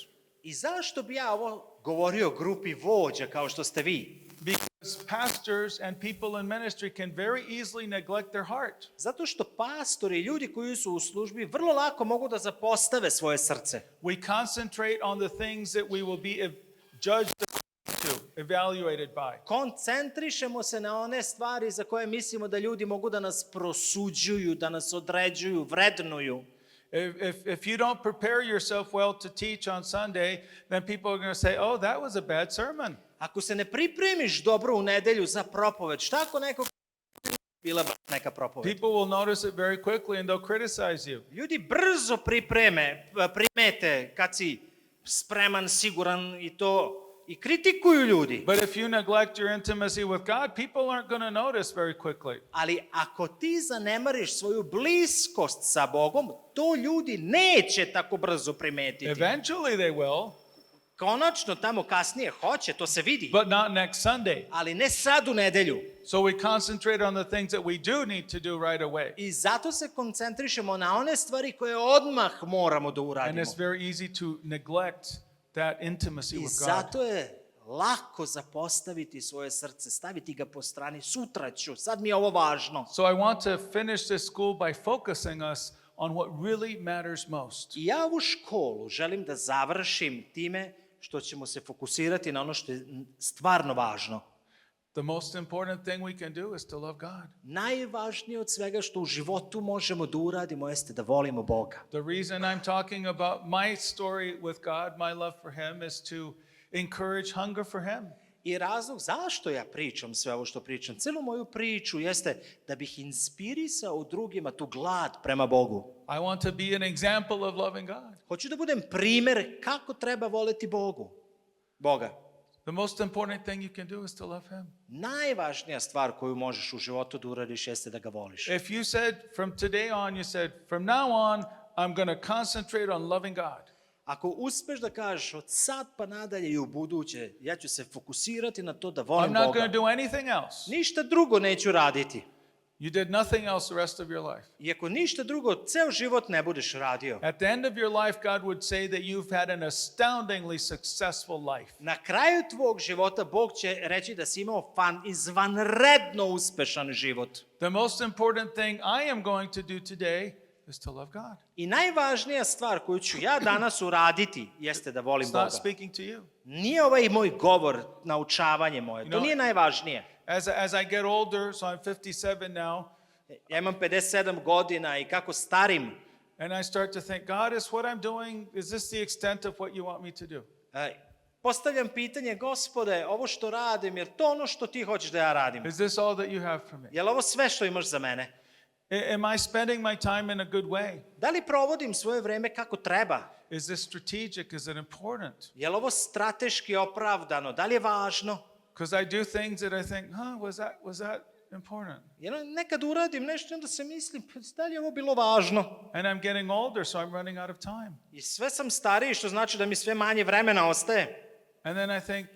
I zašto bi ja ovo govorio grupi vođa kao što ste vi? Because pastors and people in ministry can very easily neglect their heart. Zato što pastori i ljudi koji su u službi vrlo lako mogu da zapostave svoje srce. We concentrate on the things that we will be judged to, evaluated by. Koncentrišemo se na one stvari za koje mislimo da ljudi mogu da nas prosuđuju, da nas određuju, vrednuju. If you don't prepare yourself well to teach on Sunday, then people are going to say, oh, that was a bad sermon. Ako se ne pripremiš dobro u nedelju za propoved, šta ako neko bila neka propoved? People will notice it very quickly and they'll criticize you. Ljudi brzo primete kad si spreman, siguran i kritikuju ljudi. But if you neglect your intimacy with God, people aren't going to notice very quickly. Ali ako ti zanemariš svoju bliskost sa Bogom, to ljudi neće tako brzo primetiti. Eventually they will, Konačno tamo kasnije hoće, to se vidi. but not next Sunday. Ali ne sad u nedelju. So we concentrate on the things that we do need to do right away. I zato se koncentrišemo na one stvari koje odmah moramo da And uradimo. it's very easy to neglect that intimacy I with God. zato je lako zapostaviti svoje srce, staviti ga po strani. Sutra ću, sad mi je ovo važno. So I want to finish this school by focusing us on what really matters most. I ja ovu školu želim da završim time što ćemo se fokusirati na ono što je stvarno važno. The most important thing we can do is to love God. Najvažnije od svega što u životu možemo da uradimo jeste da volimo Boga. The reason I'm talking about my story with God, my love for Him, is to encourage hunger for Him. I razlog zašto ja pričam sve ovo što pričam, celu moju priču jeste da bih inspirisao u drugima tu glad prema Bogu. I want to be an example of loving God. Hoću da budem primer kako treba voleti Boga. The most important thing you can do is to love Him. Najvažnija stvar koju možeš u životu da uradiš jeste da ga voliš. If you said from today on, you said, from now on, I'm going to concentrate on loving God. Ako uspeš da kažeš od sad pa nadalje i u buduće, ja ću se fokusirati na to da I'm volim not Boga. going to do anything else. Ništa drugo neću raditi. You did nothing else the rest of your life. I ako ništa drugo, ceo život ne budeš radio. At the end of your life, God would say that you've had an astoundingly successful life. Na kraju tvog života Bog će reći da si imao izvanredno uspešan život. The most important thing I am going to do today is to love God. I najvažnija stvar koju ću ja danas uraditi jeste da volim It's Boga. not speaking to you. Nije ovaj moj govor, naučavanje moje. To nije najvažnije. As I get older, so I'm 57 now, Ja imam 57 godina i kako starim, and I start to think, God, is what I'm doing, is this the extent of what you want me to do? postavljam pitanje, Gospode, ovo što radim, jer to ono što ti hoćeš da ja radim? Is this all that you have for me? Je li ovo sve što imaš za mene? Am I spending my time in a good way? Da li provodim svoje vreme kako treba? Is this strategic? Is it important? Je li ovo strateški opravdano? Da li je važno? Because I do things that I think, was that important? Nekad uradim nešto i onda se mislim, da li je ovo bilo važno? And I'm getting older, so I'm running out of time. I sve sam stariji, što znači da mi sve manje vremena ostaje. And then I think,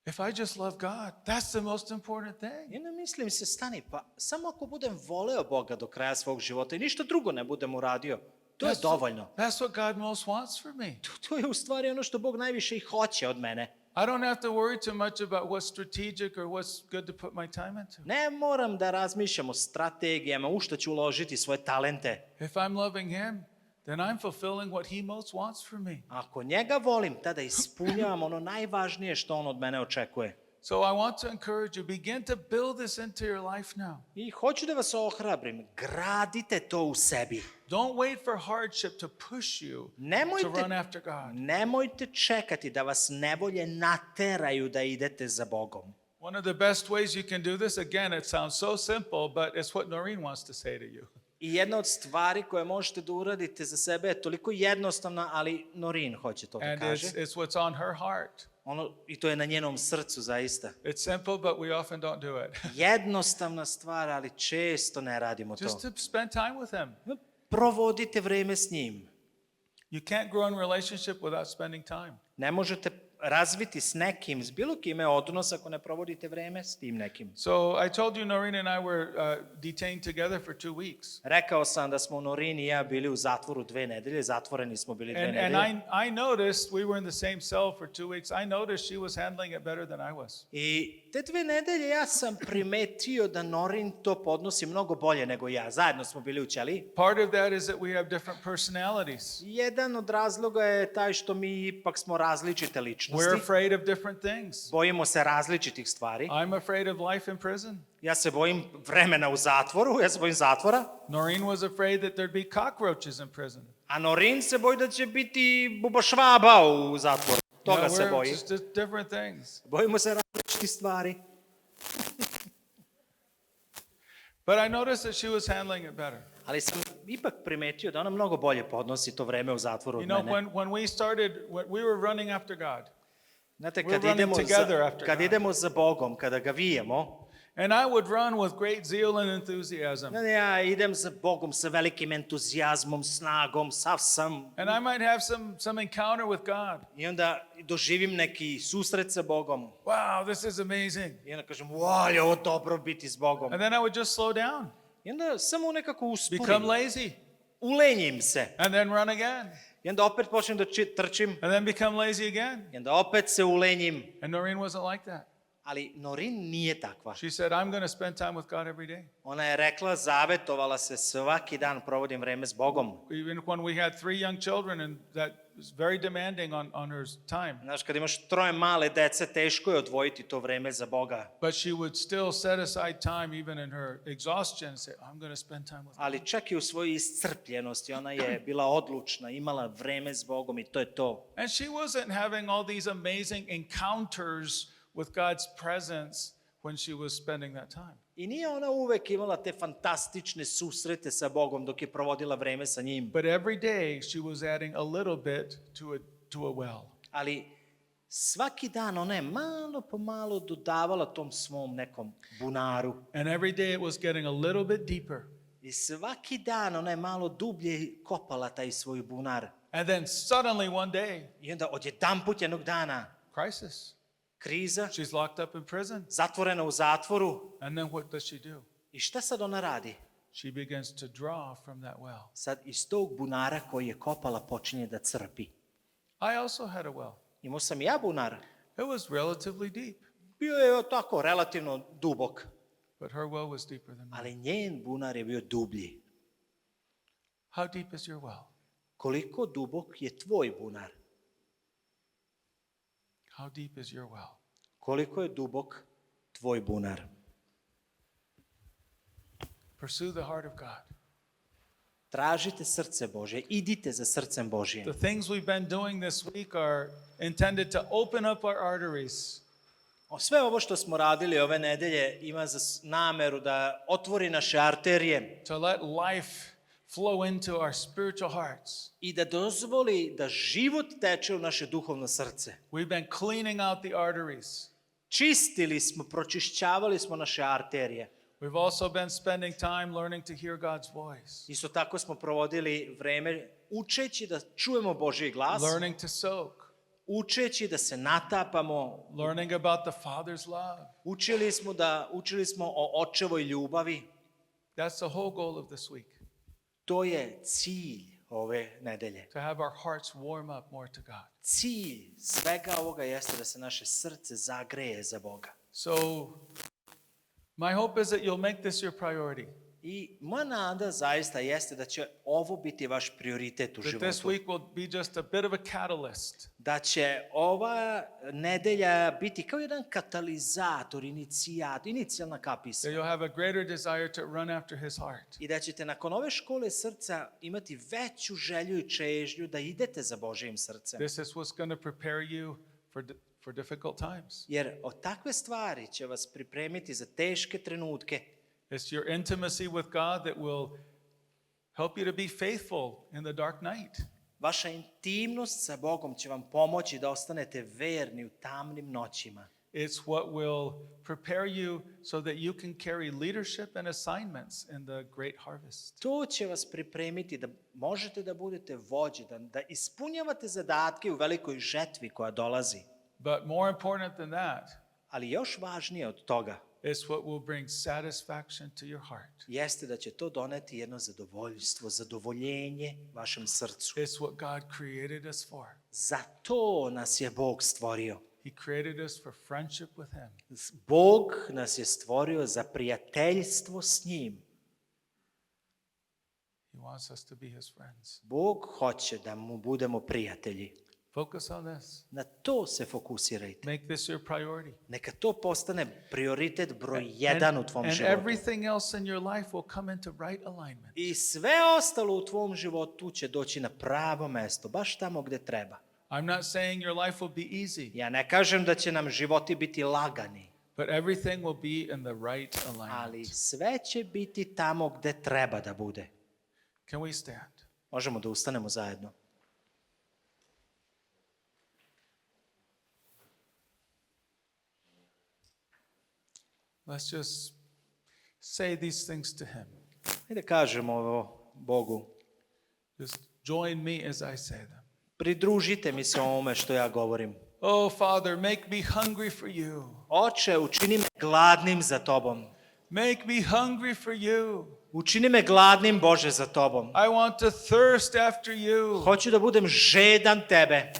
if I just love God, that's the most important thing. I onda mislim se, stani, pa samo ako budem voleo Boga do kraja svog života i ništa drugo ne budem uradio, to je dovoljno. That's what God most wants for me. To je u stvari ono što Bog najviše i hoće od mene. I don't have to worry too much about what's strategic or what's good to put my time into. Ne moram da razmišljam o strategijama, u što ću uložiti svoje talente. If I'm loving Him, then I'm fulfilling what He most wants for me. Ako njega volim, tada ispunjavam ono najvažnije što on od mene očekuje. So I want to encourage you, begin to build this into your life now. I hoću da vas ohrabrim, gradite to u sebi. Don't wait for hardship to push you to run after God. Nemojte čekati da vas nevolje nateraju da idete za Bogom. One of the best ways you can do this, again, it sounds so simple, but it's what Noreen wants to say to you. I jedna od stvari koje možete da uradite za sebe je toliko jednostavna, ali Norin hoće to da And kaže. it's what's on her heart. I to je na njenom srcu zaista. It's simple, but we often don't do it. Jednostavna stvar, ali često ne radimo to. Just to spend time with him. Provodite vreme s njim. You can't grow in relationship without spending time. Ne možete razviti s nekim, s bilo kime odnos ako ne provodite vreme s tim nekim. So I told you Noreen and I were detained together for 2 weeks. Rekao sam da smo Norin i ja bili u zatvoru 2 nedelje, zatvoreni smo bili 2 nedelje. And I noticed, we were in the same cell for 2 weeks, I noticed she was handling it better than I was. I te 2 nedelje ja sam primetio da Norin to podnosi mnogo bolje nego ja. Zajedno smo bili u ćeliji. Part of that is that we have different personalities. Jedan od razloga je taj što mi ipak smo različite ličnosti. We're afraid of different things. Bojimo se različitih stvari. I'm afraid of life in prison. Ja se bojim vremena u zatvoru, ja se bojim zatvora. Noreen was afraid that there'd be cockroaches in prison. A Norin se boji da će biti bubašvaba u zatvoru. Toga se boji. Just different things. Bojimo se različitih stvari. But I noticed that she was handling it better. Ali sam ipak primetio da ona mnogo bolje podnosi to vreme u zatvoru od You know, mene. when we started, we were running after God. Znate, kad idemo za Bogom, kada ga vijemo, and I would run with great zeal and enthusiasm. Ja idem za Bogom sa velikim entuzijazmom, snagom, sav sam. And I might have some encounter with God. I onda doživim neki susret sa Bogom. Wow, this is amazing. I onda kažem, wow, je ovo dobro biti s Bogom. And then I would just slow down. I onda samo nekako usporim. Become lazy. Ulenjim se. And then run again. I onda opet počnem da trčim. And then become lazy again. I onda opet se ulenjim. And Noreen wasn't like that. Ali Norin nije takva. She said, I'm going to spend time with God every day. Ona je rekla, zavetovala se, svaki dan provodim vreme s Bogom. Even when we had 3 young children, and that was very demanding on her time. Znaš, kad imaš 3 male dece, teško je odvojiti to vreme za Boga. But she would still set aside time, even in her exhaustion, and say, I'm going to spend time with God. Ali čak i u svojoj iscrpljenosti, ona je bila odlučna, imala vreme s Bogom i to je to. And she wasn't having all these amazing encounters with God's presence when she was spending that time. I nije ona uvek imala te fantastične susrete sa Bogom dok je provodila vreme sa njim. But every day she was adding a little bit to a well. Ali svaki dan ona je malo po malo dodavala tom svom nekom bunaru. And every day it was getting a little bit deeper. I svaki dan ona je malo dublje kopala taj svoj bunar. And then suddenly one day, I onda odjedanput jednog dana, crisis. kriza, She's locked up in prison. zatvorena u zatvoru. And then what does she do? I šta sad ona radi? She begins to draw from that well. Sad iz tog bunara koji je kopala počinje da crpi. I also had a well. Imao sam i ja bunar. It was relatively deep, Bio je tako relativno dubok, but her well was deeper than mine. ali njen bunar je bio dublji. How deep is your well? Koliko dubok je tvoj bunar? How deep is your well? Koliko je dubok tvoj bunar? Pursue the heart of God. Tražite srce Božje, idite za srcem Božjim. The things we've been doing this week are intended to open up our arteries. Sve ovo što smo radili ove nedelje ima za nameru da otvori naše arterije. To let life flow into our spiritual hearts. I da dozvoli da život teče u naše duhovno srce. We've been cleaning out the arteries. Čistili smo, pročišćavali smo naše arterije. We've also been spending time learning to hear God's voice. Isto tako smo provodili vreme učeći da čujemo Božji glas, Learning to soak. učeći da se natapamo, Learning about the Father's love. učili smo o očevoj ljubavi. That's the whole goal of this week. To je cilj ove nedelje. To have our hearts warm up more to God. Cilj svega ovoga jeste da se naše srce zagreje za Boga. So, my hope is that you'll make this your priority. I moja nada zaista jeste da će ovo biti vaš prioritet u That this životu. week will be just a bit of a catalyst. Da će ova nedelja biti kao jedan katalizator, inicijalna kapisma. That you'll have a greater desire to run after his heart. I da ćete nakon ove škole srca imati veću želju i čežnju da idete za Božijim srcem. This is what's going to prepare you for difficult times. Jer od takve stvari će vas pripremiti za teške trenutke. It's your intimacy with God that will help you to be faithful in the dark night. Vaša intimnost sa Bogom će vam pomoći da ostanete verni u tamnim noćima. It's what will prepare you so that you can carry leadership and assignments in the great harvest. To će vas pripremiti da možete da budete vođe, da ispunjavate zadatke u velikoj žetvi koja dolazi. But more important than that, Ali još važnije od toga it's what will bring satisfaction to your heart. jeste da će to doneti jedno zadovoljstvo, zadovoljenje vašem srcu. It's what God created us for. Za to nas je Bog stvorio. He created us for friendship with him. Bog nas je stvorio za prijateljstvo s njim. He wants us to be his friends. Bog hoće da mu budemo prijatelji. Focus on this. Na to se fokusirajte. Make this your priority. Neka to postane prioritet broj 1 u tvom And životu. everything else in your life will come into right alignment. I sve ostalo u tvom životu će doći na pravo mesto, baš tamo gde treba. I'm not saying your life will be easy, Ja ne kažem da će nam životi biti lagani, but everything will be in the right ali alignment. sve će biti tamo gde treba da bude. Can we stand? Možemo da ustanemo zajedno. Let's just say these things to him. I da kažemo ovo Bogu. Just join me as I say them. Pridružite mi se ovome što ja govorim. Oh, Father, make me hungry for you. Oče, učini me gladnim za tobom. Make me hungry for you. Učini me gladnim, Bože, za tobom. I want to thirst after you. Hoću da budem žedan tebe.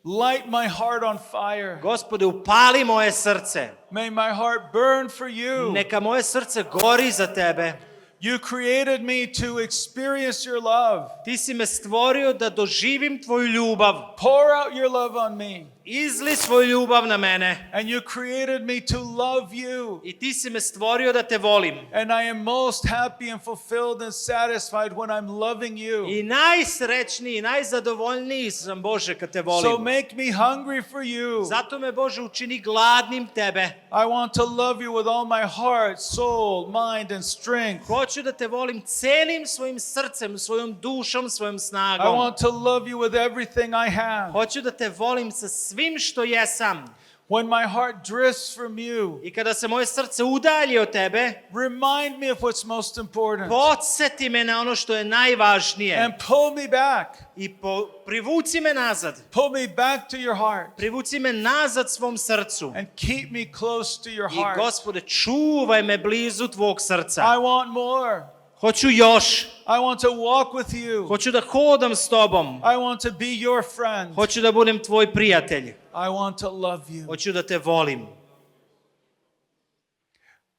Light my heart on fire. Gospode, upali moje srce. May my heart burn for you. Neka moje srce gori za tebe. You created me to experience your love. Ti si me stvorio da doživim tvoju ljubav. Pour out your love on me. Izli svoju ljubav na mene. And you created me to love you. I ti si me stvorio da te volim. And I am most happy and fulfilled and satisfied when I'm loving you. I najsrećniji, najzadovoljniji sam, Bože, kad te So volim. make me hungry for you. Zato me, Bože, učini gladnim tebe. I want to love you with all my heart, soul, mind, and strength. Hoću da te volim celim svojim srcem, svojom dušom, svojom I snagom. want to love you with everything I have. Hoću da te volim sa svim što jesam. When my heart drifts from you, I kada se moje srce udalji od tebe, remind me of what's most important. podsjeti me na ono što je najvažnije. And pull me back. I privuci me nazad. Pull me back to your heart. Privuci me nazad svom srcu. And keep me close to your I heart. Gospode, čuvaj me blizu tvog srca. I want more. Hoću još. I want to walk with you. Hoću da hodam s tobom. I want to be your friend. Hoću da budem tvoj prijatelj. I want to love you. Hoću da te volim.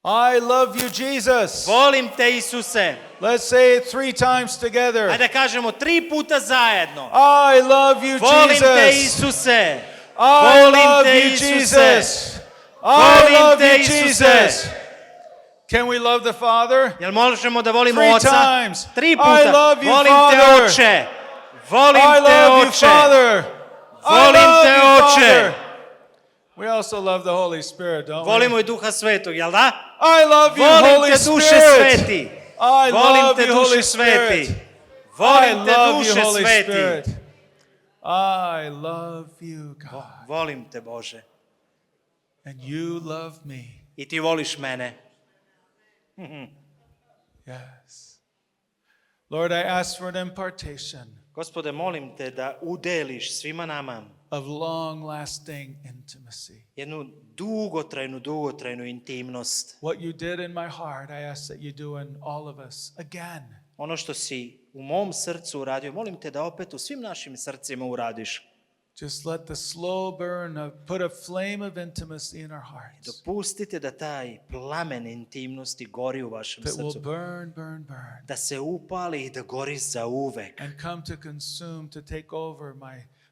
I love you, Jesus. Volim te, Isuse. Let's say it 3 times together. Ajde da kažemo 3 puta zajedno. I love you, Volim te, Jesus. Isuse. I Volim love te, you, Isuse. Jesus. I Volim love te, you, Isuse. Jesus. Can we love the Father? Jel možemo da volimo 3 Oca? times. 3 puta. I love you, Volim te, Father. Oče. Volim I te, love you, Oče. Father. I Volim love te, you, Oče. Father. We also love the Holy Spirit, don't Volimo we? i Duha Svetog, jel da? I love you, Volim Holy te, Duše Spirit. Sveti. I Volim love te, you, Duše Holy Sveti. Spirit. I Volim te, love you, Duše Holy Sveti. Spirit. I love you, God. Volim te, Bože. And you love me. I ti voliš mene. Yes. Lord, I ask for an impartation Gospode, molim te da udeliš svima nama of long-lasting intimacy. jednu dugotrajnu intimnost. What you did in my heart, I ask that you do in all of us again. Ono što si u mom srcu uradio, molim te da opet u svim našim srcima uradiš. Just let the slow burn put a flame of intimacy in our hearts Dopustite da taj plamen intimnosti gori u vašem that will srcu. burn, Da se upali i da gori zauvek. and come to consume, to take over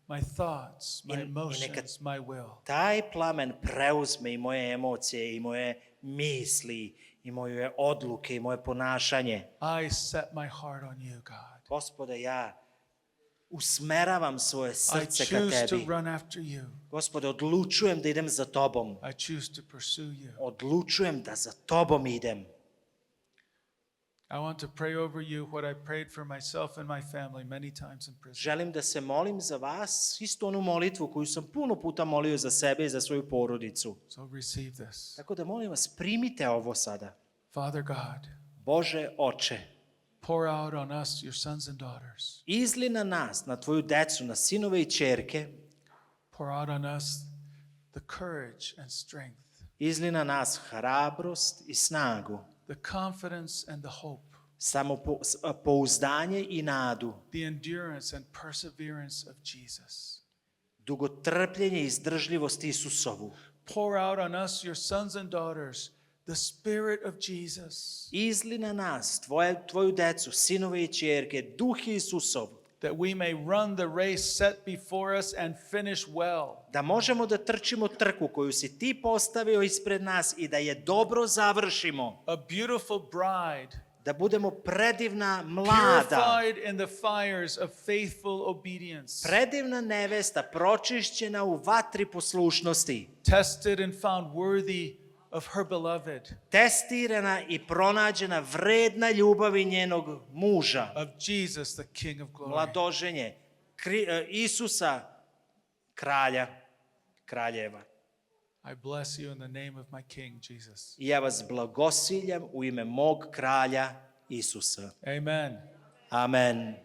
my thoughts, my emotions, my will. Taj plamen preuzme i moje emocije i moje misli i moje odluke i moje ponašanje. I set my heart on you, God. Gospode, ja usmeravam svoje I srce ka choose to tebi. run after you. Gospode, odlučujem da idem za tobom. I choose to pursue you. Odlučujem da za tobom idem. I want to pray over you what I prayed for myself and my family many times in prison. Želim da se molim za vas, isto onu molitvu koju sam puno puta molio za sebe i za svoju porodicu. So receive this. Tako da molim vas, primite ovo sada. Father God, Bože Oče, pour out on us, your sons and daughters. izli na nas, na tvoju decu, na sinove i ćerke, Pour out on us the courage and strength, izli na nas hrabrost i snagu, the confidence and the hope, samopouzdanje i nadu, the endurance and perseverance of Jesus. dugotrpljenje i izdržljivost Isusovu. Pour out on us, your sons and daughters, the Spirit of Jesus, Izli na nas, tvoju decu, sinove i ćerke, duh Isusov, that we may run the race set before us and finish well. da možemo da trčimo trku koju si ti postavio ispred nas i da je dobro završimo, A beautiful bride, da budemo predivna mlada, purified in the fires of faithful obedience, predivna nevesta, pročišćena u vatri poslušnosti, tested and found worthy of her beloved, testirana i pronađena vredna ljubavi njenog muža, of Jesus, the King of glory. mladoženje, Isusa, kraljeva. I bless you in the name of my King, Jesus. I ja vas blagosiljam u ime mog kralja Isusa. Amen. Amen.